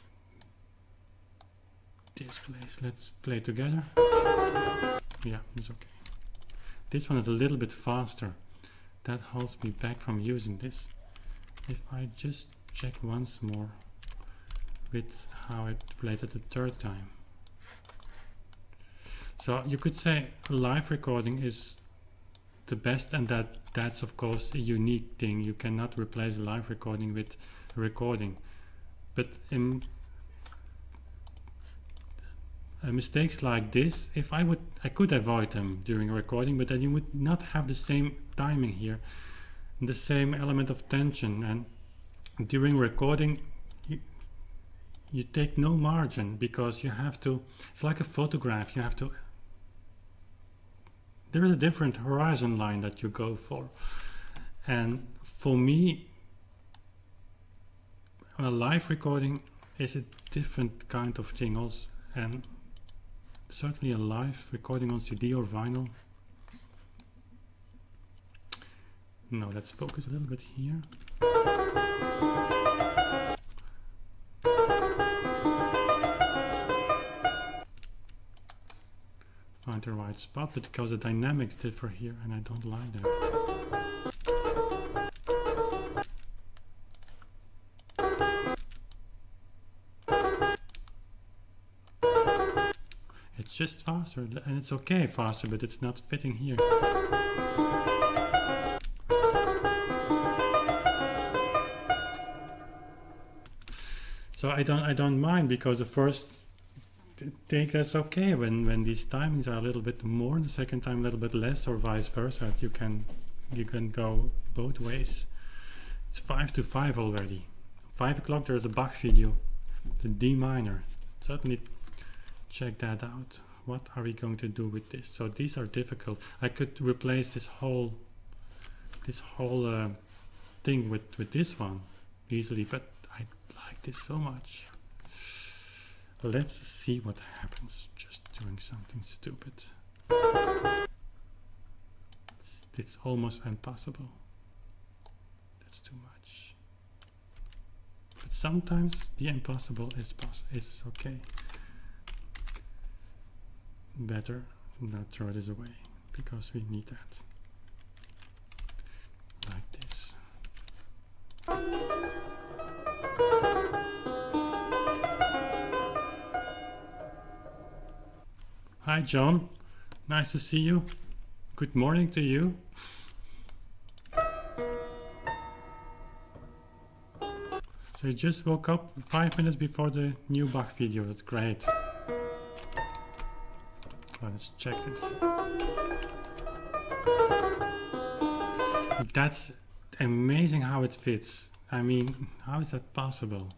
this place. Let's play together. Yeah, it's okay. This one is a little bit faster. That holds me back from using this. If I just check once more with how I played it the third time. So you could say a live recording is the best, and that's of course a unique thing. You cannot replace a live recording with a recording. But in mistakes like this, if I could avoid them during a recording, but then you would not have the same timing here, the same element of tension, and during recording you take no margin because you have to, it's like a photograph, you have to, there is a different horizon line that you go for. And for me, a live recording is a different kind of thing also, and certainly a live recording on CD or vinyl. No, let's focus a little bit here. Find the right spot, but because the dynamics differ here and I don't like that. It's just faster, and it's okay faster, but it's not fitting here. So I don't mind, because the first take that's okay when these timings are a little bit more, the second time a little bit less, or vice versa. You can go both ways. It's 5 to 5 already. 5 o'clock there's a Bach video, the D minor. Certainly check that out. What are we going to do with this? So these are difficult. I could replace this whole thing with this one easily, but I like this so much. Let's see what happens just doing something stupid. It's almost impossible. That's too much. But sometimes the impossible is okay. Better not throw this away, because we need that. Like this. Hi John, nice to see you. Good morning to you. So you just woke up 5 minutes before the new Bach video. That's great. Let's check this. That's amazing how it fits. I mean, how is that possible?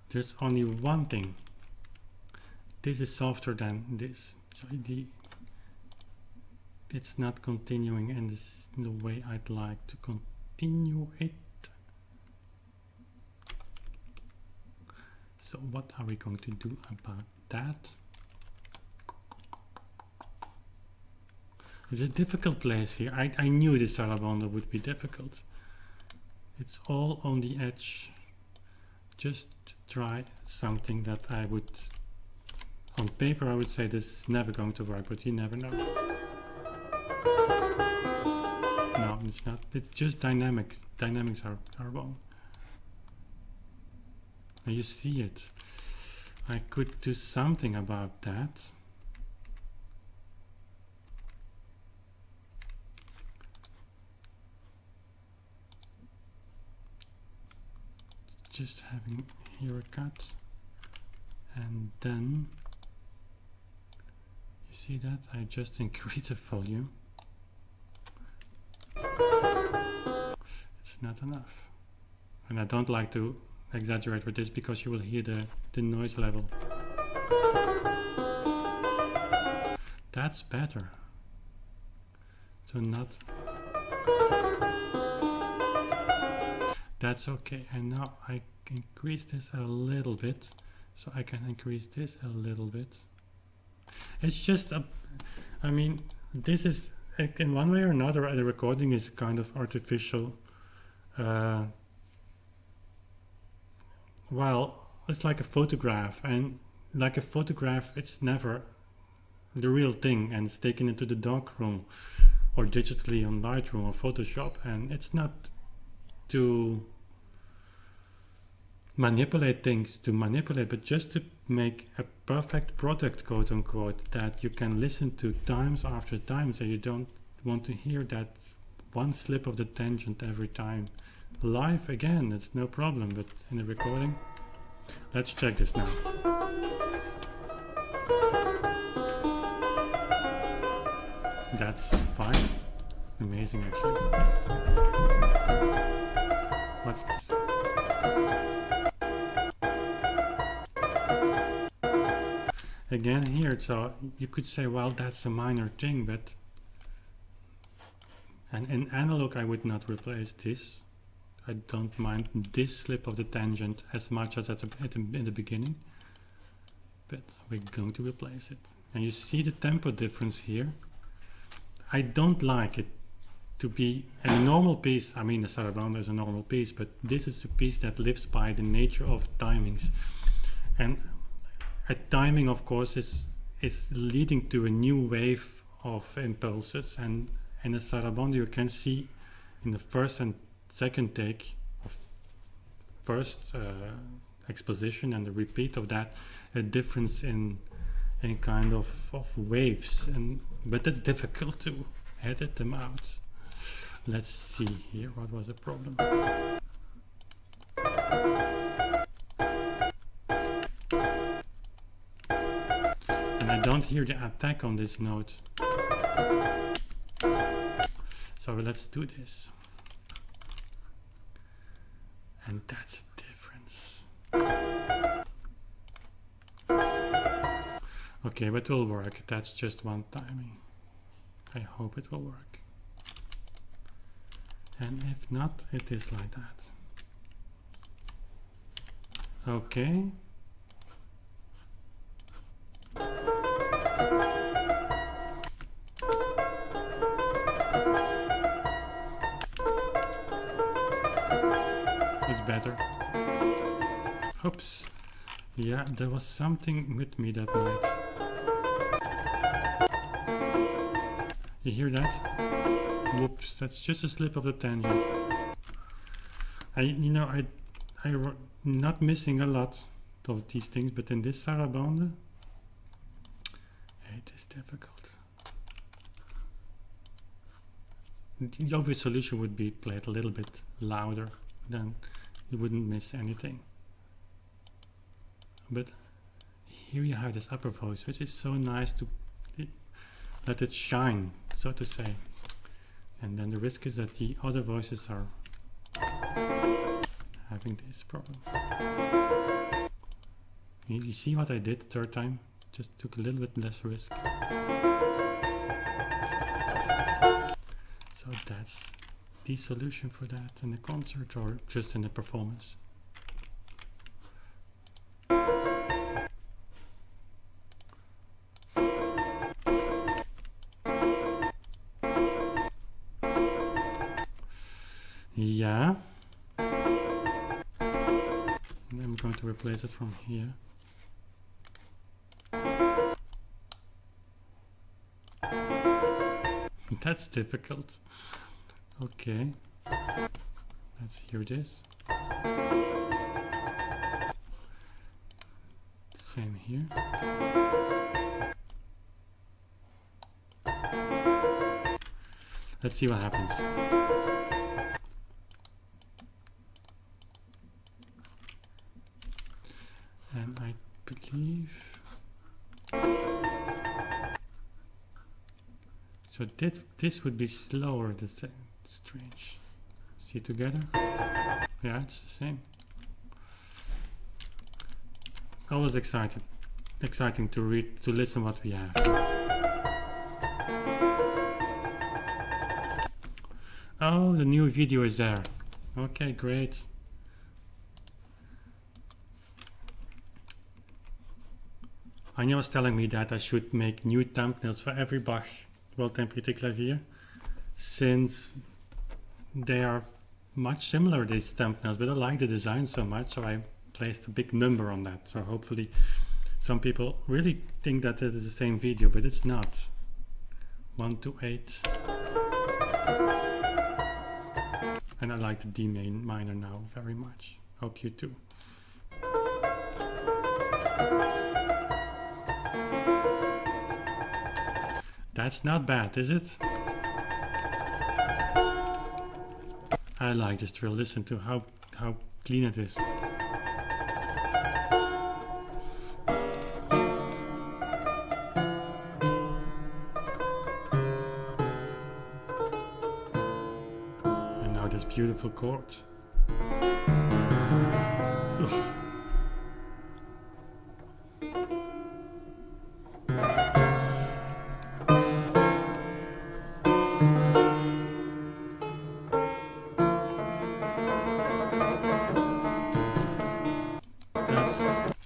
There's only one thing. This is softer than this. So it's not continuing in the way I'd like to continue it. So what are we going to do about that? It's a difficult place here. I knew the Sarabande would be difficult. It's all on the edge. Just try something that I would, on paper I would say this is never going to work, but you never know. No, it's not. It's just dynamics. Dynamics are wrong. And you see it. I could do something about that. Just having here a cut, and then you see that I just increase the volume. It's not enough, and I don't like to exaggerate with this because you will hear the noise level. That's better. So not. That's okay, and now I increase this a little bit, so I can increase this a little bit. It's just I mean, this is in one way or another the recording is kind of artificial. Well, it's like a photograph, and like a photograph it's never the real thing, and it's taken into the darkroom or digitally on Lightroom or Photoshop, and it's not to manipulate things, but just to make a perfect product, quote unquote, that you can listen to times after times, and you don't want to hear that one slip of the tangent every time. Live again, it's no problem, but in the recording, let's check this now. That's fine. Amazing, actually. What's this? Again here, so you could say, well, that's a minor thing, but and in analog I would not replace this. I don't mind this slip of the tangent as much as in the beginning, but we're going to replace it. And you see the tempo difference here. I don't like it to be a normal piece. I mean, the Sarabande is a normal piece, but this is a piece that lives by the nature of timings. And a timing, of course, is leading to a new wave of impulses. And in a Sarabande, you can see in the first and second take of first exposition and the repeat of that, a difference in kind of waves, but it's difficult to edit them out. Let's see here, what was the problem? And I don't hear the attack on this note. So let's do this. And that's a difference. Okay, but it will work. That's just one timing. I hope it will work. And if not, it is like that. Okay. It's better. Oops. Yeah, there was something with me that night. You hear that? Whoops, that's just a slip of the tangent. I'm not missing a lot of these things, but in this Sarabande, it is difficult. The obvious solution would be play it a little bit louder, then you wouldn't miss anything. But here you have this upper voice, which is so nice to let it shine, so to say. And then the risk is that the other voices are having this problem. You see what I did the third time? Just took a little bit less risk. So that's the solution for that in the concert or just in the performance? Yeah. And I'm going to replace it from here. That's difficult. Okay. Let's hear this. Same here. Let's see what happens. And I believe so this would be slower. This strange. See together? Yeah, it's the same. Always exciting to read, to listen what we have. Oh, the new video is there. Okay, great. Anja was telling me that I should make new thumbnails for every Bach w.a.mozart clavier, since they are much similar, these thumbnails, but I like the design so much, so I placed a big number on that. So hopefully some people really think that it is the same video, but it's not. 1 to 8. And I like the D minor now very much. Hope you too. That's not bad, is it? I like this drill. Listen to how clean it is. And now this beautiful chord. Ugh.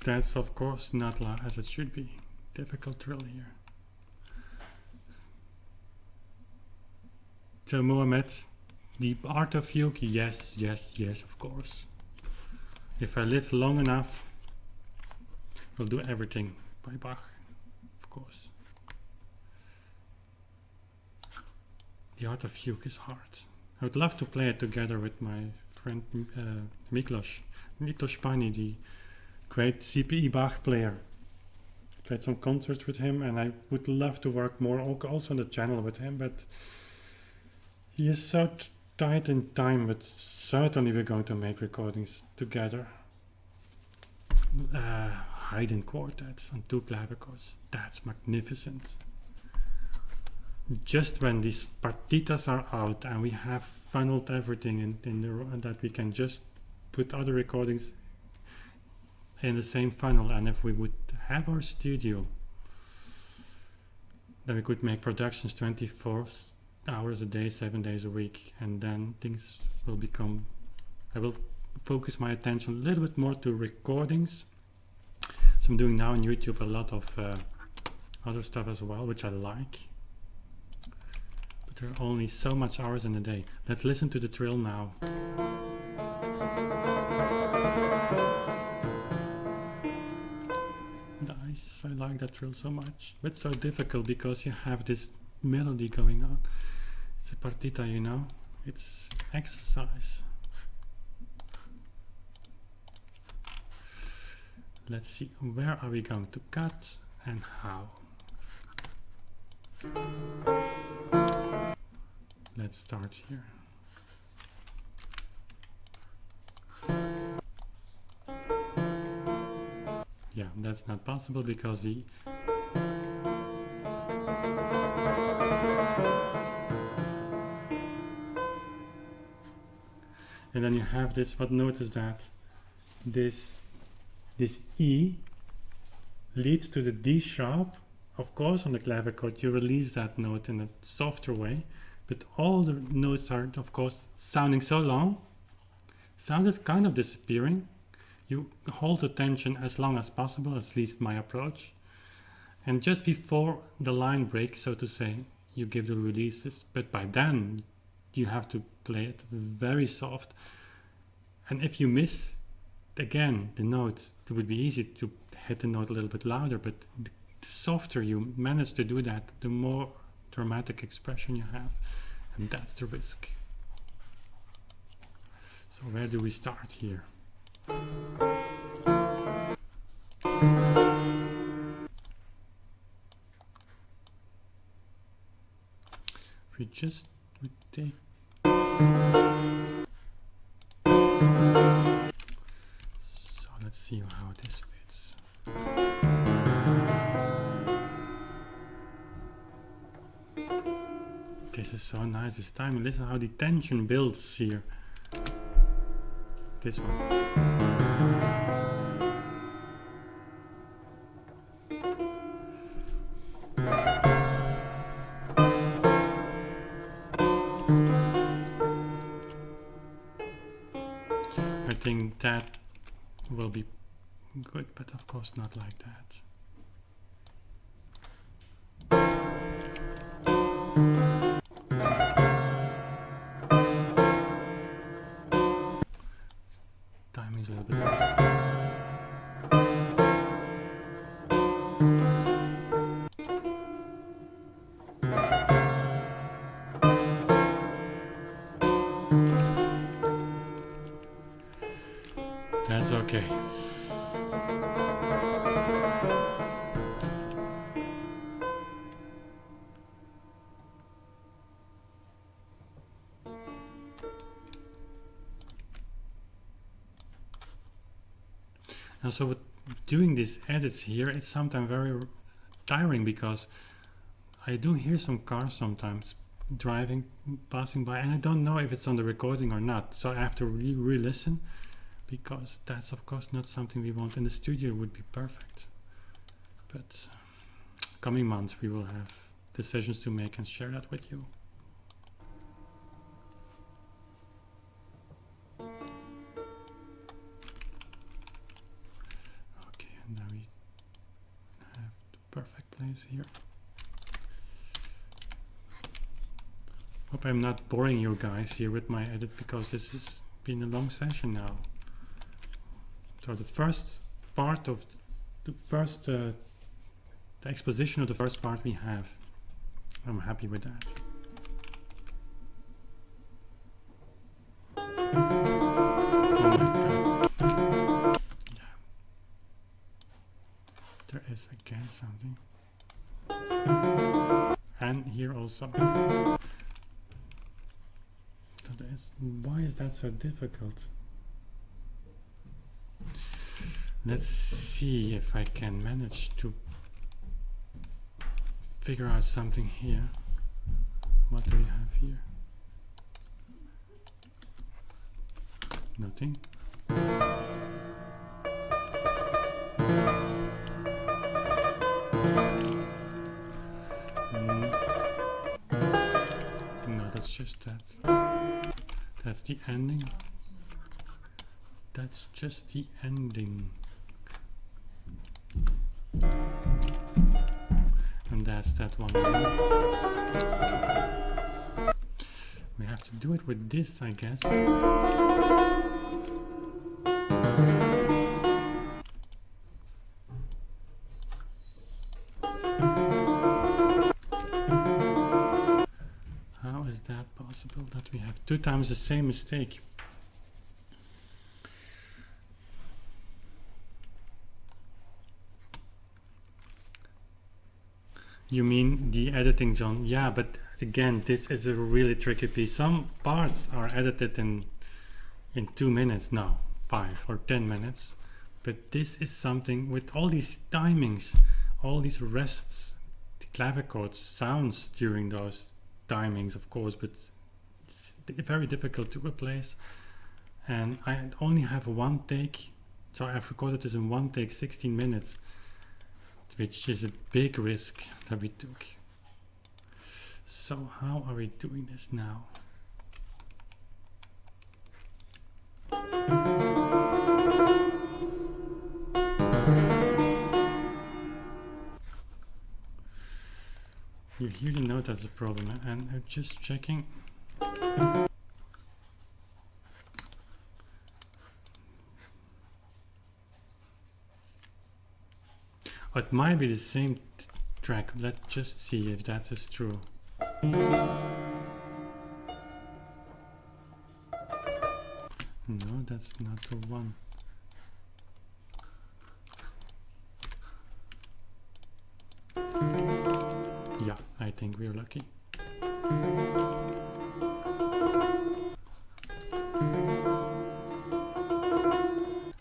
That's of course not as it should be. Difficult drill here. So Mohammed, the art of fugue, yes, of course. If I live long enough, I'll do everything by Bach, of course. The art of fugue is hard. I would love to play it together with my friend Miklos Pani, the great CPE Bach player. Played some concerts with him, and I would love to work more also on the channel with him, but he is so tight in time. But certainly we're going to make recordings together. Haydn quartets on 2 clavichords. That's magnificent. Just when these partitas are out and we have funneled everything in the that we can just put other recordings in the same funnel, and if we would have our studio, then we could make productions 24 hours a day, 7 days a week, and then things will become, I will focus my attention a little bit more to recordings. So I'm doing now on YouTube a lot of other stuff as well, which I like, but there are only so much hours in a day. Let's listen to the trill now. Nice, I like that drill so much, but so difficult because you have this melody going on. It's a partita, you know, it's exercise. Let's see, where are we going to cut and how? Let's start here. Yeah, that's not possible because the and then you have this, but notice that this E leads to the D sharp. Of course on the clavichord you release that note in a softer way, but all the notes are of course sounding so long. Sound is kind of disappearing. You hold the tension as long as possible, at least my approach. And just before the line breaks, so to say, you give the releases, but by then you have to play it very soft. And if you miss again the note, it would be easy to hit the note a little bit louder, but the softer you manage to do that, the more dramatic expression you have, and that's the risk. So where do we start here? If we just would take let's see how this fits. This is so nice this time. Listen how the tension builds here. This one. I think that will be good, but of course not like that. Timing's a little bit off. That's okay. And so with doing these edits here, it's sometimes very tiring because I do hear some cars sometimes driving, passing by, and I don't know if it's on the recording or not. So I have to re-listen, because that's of course not something we want in the studio. It would be perfect. But coming months we will have decisions to make and share that with you. Okay, and now we have the perfect place here. Hope I'm not boring you guys here with my edit, because this has been a long session now. So the first part of the first the exposition of the first part we have. I'm happy with that. Oh my God. Yeah. There is again something. And here also. Why is that so difficult? Let's see if I can manage to figure out something here. What do we have here? Nothing. No, that's just that. That's the ending. That's just the ending. And that's that one. We have to do it with this, I guess. How is that possible that we have 2 times the same mistake? You mean the editing, John? Yeah, but again, this is a really tricky piece. Some parts are edited in 2 minutes now, 5 or 10 minutes. But this is something with all these timings, all these rests, the clavichord sounds during those timings, of course, but it's very difficult to replace. And I only have 1 take, so I've recorded this in 1 take, 16 minutes. Which is a big risk that we took. So how are we doing this now? You really know that's a problem, and I'm just checking. It might be the same track. Let's just see if that is true. No, that's not the one. Yeah, I think we're lucky.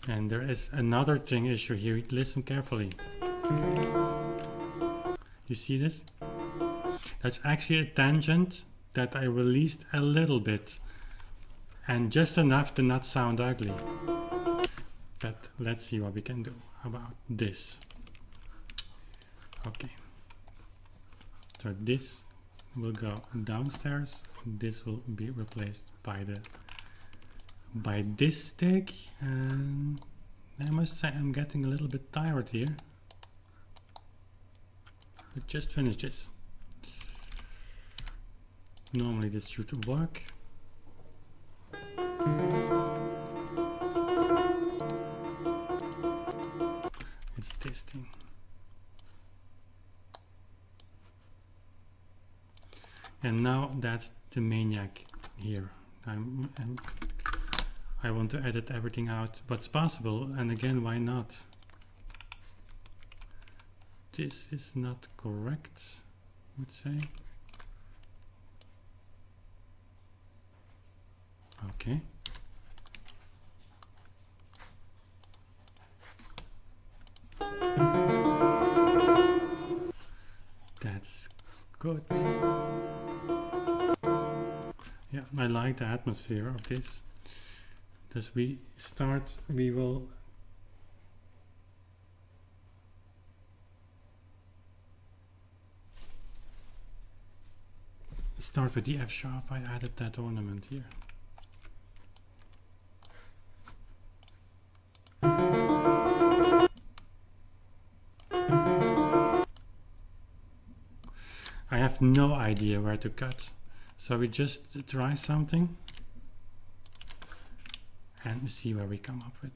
And there is another thing issue here. Listen carefully. You see this? That's actually a tangent that I released a little bit, and just enough to not sound ugly. But let's see what we can do about this. Okay. So this will go downstairs. This will be replaced by this stick, and I must say I'm getting a little bit tired here. But just finish this. Normally this should work. It's this thing. And now that's the maniac here. I want to edit everything out, but it's possible, and again, why not? This is not correct, I would say. Okay. That's good. Yeah, I like the atmosphere of this. As we start, we will start with the F sharp. I added that ornament here. I have no idea where to cut, so we just try something and see where we come up with.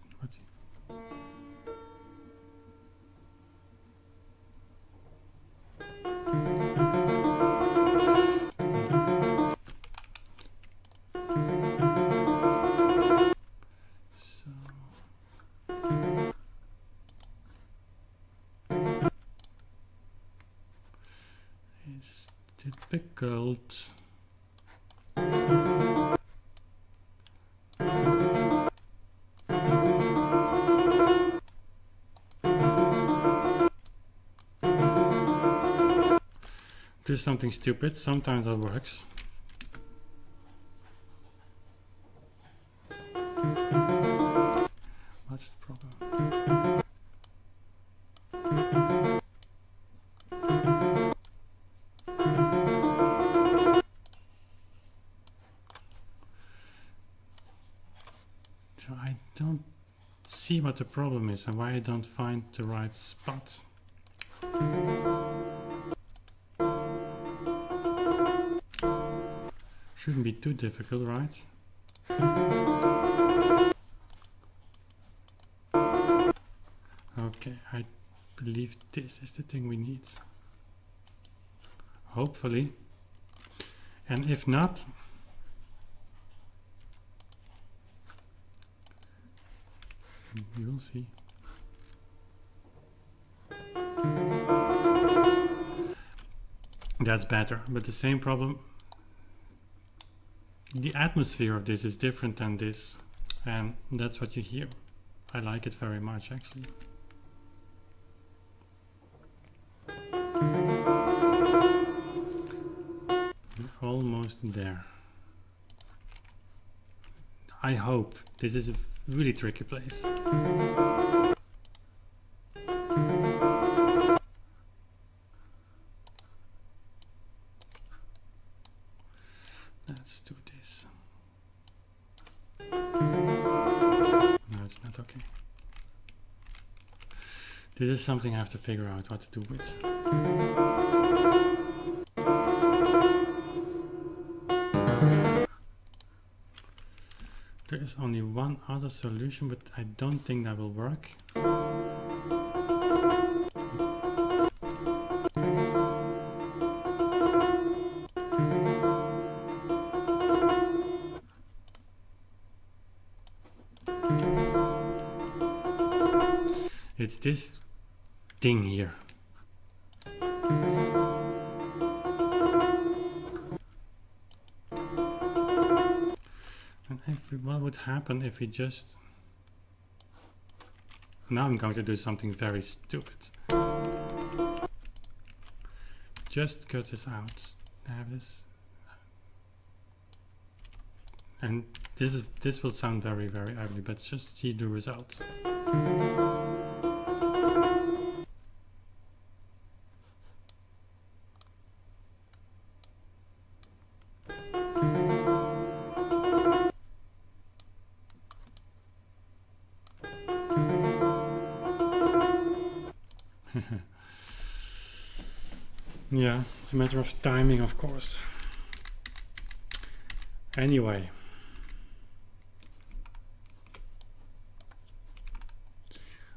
It's difficult. Do something stupid, sometimes that works. What's the problem? So I don't see what the problem is and why I don't find the right spot. Shouldn't be too difficult, right? Okay, I believe this is the thing we need. Hopefully. And if not, you'll see. That's better, but the same problem. The atmosphere of this is different than this, and that's what you hear. I like it very much, actually. We're almost there. I hope. This is a really tricky place. out. Okay. This is something I have to figure out what to do with. There is only one other solution, but I don't think that will work. It's this thing here. And what would happen if we just... Now I'm going to do something very stupid. Just cut this out. I have this. And this will sound very, very ugly, but just see the result. Yeah, it's a matter of timing, of course. Anyway,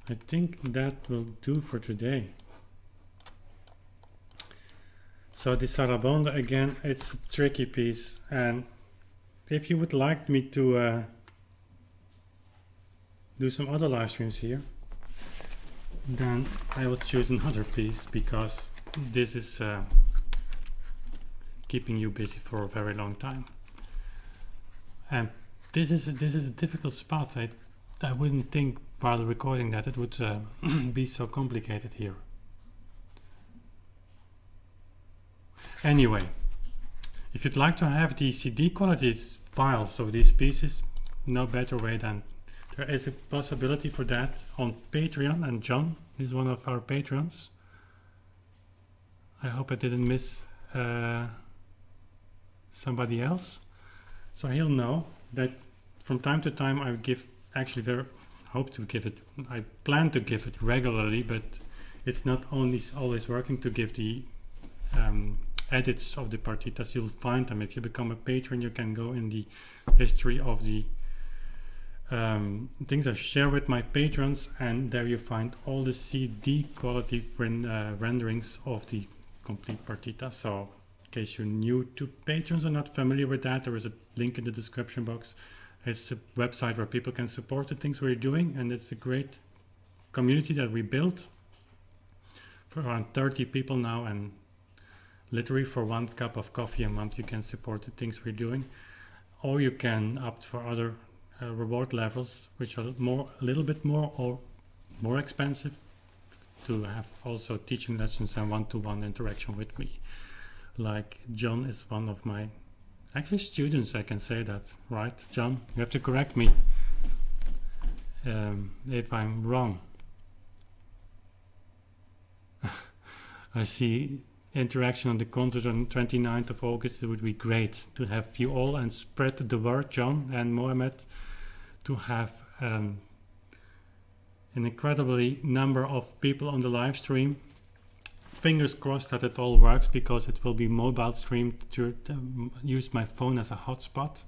I think that will do for today. So the Sarabande, again, it's a tricky piece, and if you would like me to do some other live streams here, then I will choose another piece, because this is keeping you busy for a very long time. And this is a difficult spot. I wouldn't think while recording that it would be so complicated here. Anyway, if you'd like to have the CD quality files of these pieces, no better way than there is a possibility for that on Patreon, and John is one of our patrons. I hope I didn't miss somebody else. So he'll know that from time to time I plan to give it regularly, but it's not only always working to give the edits of the partitas. You'll find them. If you become a patron, you can go in the history of the things I share with my patrons, and there you find all the CD quality renderings of the complete partita. So in case you're new to patrons or not familiar with that, there is a link in the description box. It's a website where people can support the things we're doing, and it's a great community that we built for around 30 people now, and literally for 1 cup of coffee a month you can support the things we're doing, or you can opt for other reward levels which are a little bit more or more expensive, to have also teaching lessons and one-to-one interaction with me. Like John is one of my actually students, I can say that, right? John, you have to correct me if I'm wrong. I see interaction on the concert on 29th of August. It would be great to have you all and spread the word, John and Mohammed, to have an incredibly number of people on the live stream. Fingers crossed that it all works, because it will be mobile streamed to use my phone as a hotspot.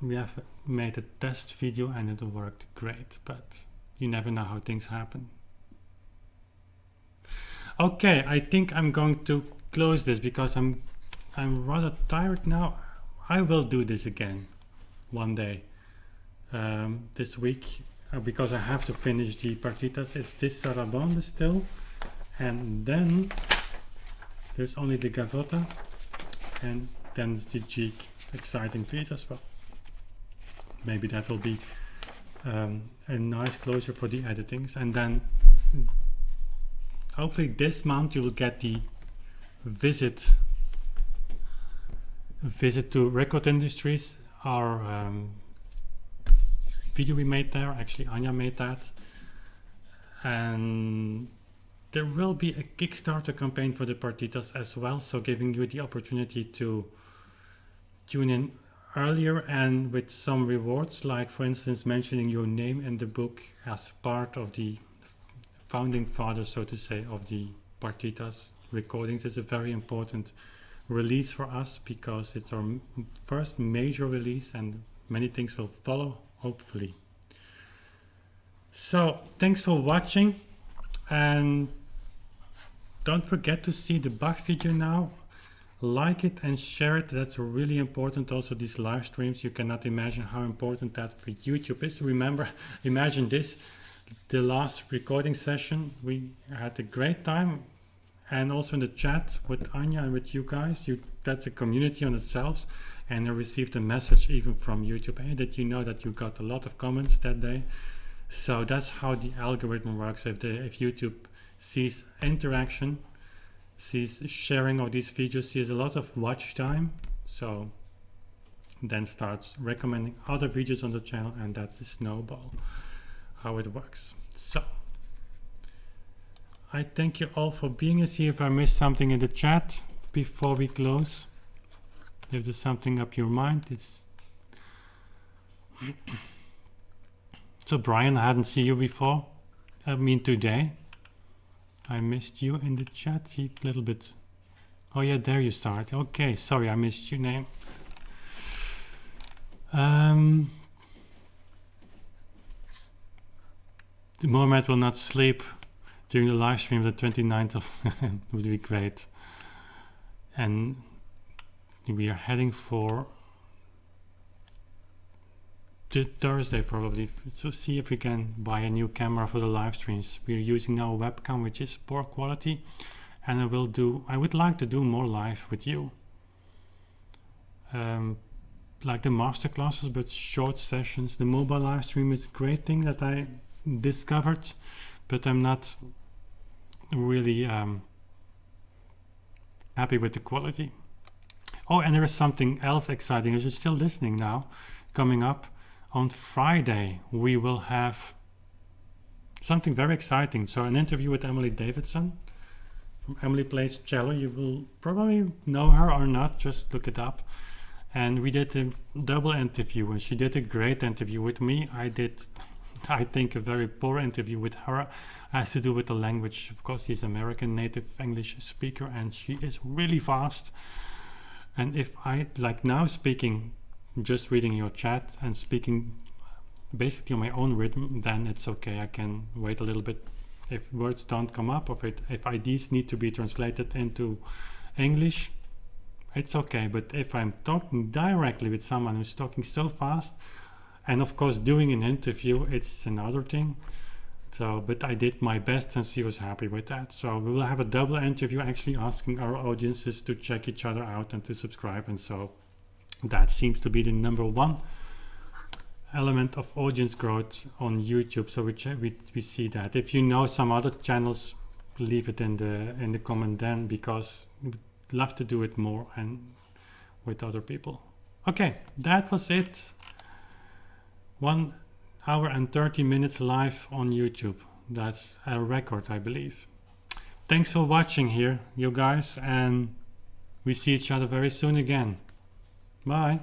We have made a test video and it worked great, but you never know how things happen. Okay, I think I'm going to close this because I'm rather tired now. I will do this again one day this week, because I have to finish the partitas. It's this Sarabande still, and then there's only the gavotta, and then the jig, exciting piece as well. Maybe that will be a nice closure for the editings, and then hopefully this month you will get the visit to Record Industries, our video we made there. Actually Anja made that, and there will be a Kickstarter campaign for the partitas as well, so giving you the opportunity to tune in earlier, and with some rewards, like for instance mentioning your name in the book as part of the founding father, so to say, of the Partitas recordings. Is a very important release for us because it's our first major release, and many things will follow, hopefully. So thanks for watching, and don't forget to see the Bach video now. Like it and share it. That's really important. Also, these live streams, you cannot imagine how important that for YouTube is. Remember, imagine this, the last recording session, we had a great time, and also in the chat with Anya and with you guys, that's a community on itself. And I received a message even from YouTube, hey, that you know that you got a lot of comments that day. So that's how the algorithm works. If YouTube sees interaction, sees sharing of these videos, sees a lot of watch time, so then starts recommending other videos on the channel, and that's the snowball, how it works. So I thank you all for being here. See if I missed something in the chat before we close. If there's something up your mind, it's so Brian, I hadn't seen you before. I mean today. I missed you in the chat a little bit. Oh yeah, there you start. Okay, sorry, I missed your name. Mohammed will not sleep during the live stream the 29th of would be great. And we are heading for Thursday probably, so see if we can buy a new camera for the live streams. We're using now a webcam which is poor quality, and I would like to do more live with you, like the master classes, but short sessions. The mobile live stream is a great thing that I discovered, but I'm not really happy with the quality. Oh, and there is something else exciting, if you're still listening now, coming up. On Friday, we will have something very exciting. So an interview with Emily Davidson from Emily Plays Cello. You will probably know her or not, just look it up. And we did a double interview, and she did a great interview with me. I did, I think, a very poor interview with her. It has to do with the language. Of course, she's American native English speaker, and she is really fast. And if I, like now speaking, just reading your chat and speaking basically on my own rhythm, then it's okay. I can wait a little bit if words don't come up, or if ideas need to be translated into English, it's okay. But if I'm talking directly with someone who's talking so fast, and of course doing an interview, it's another thing. So, but I did my best and she was happy with that. So we will have a double interview, actually asking our audiences to check each other out and to subscribe. And so that seems to be the #1 element of audience growth on YouTube. So we see that. If you know some other channels, leave it in the comment then, because we'd love to do it more and with other people. Okay, that was it. 1 hour and 30 minutes live on YouTube. That's a record, I believe. Thanks for watching here, you guys, and we see each other very soon again. Bye.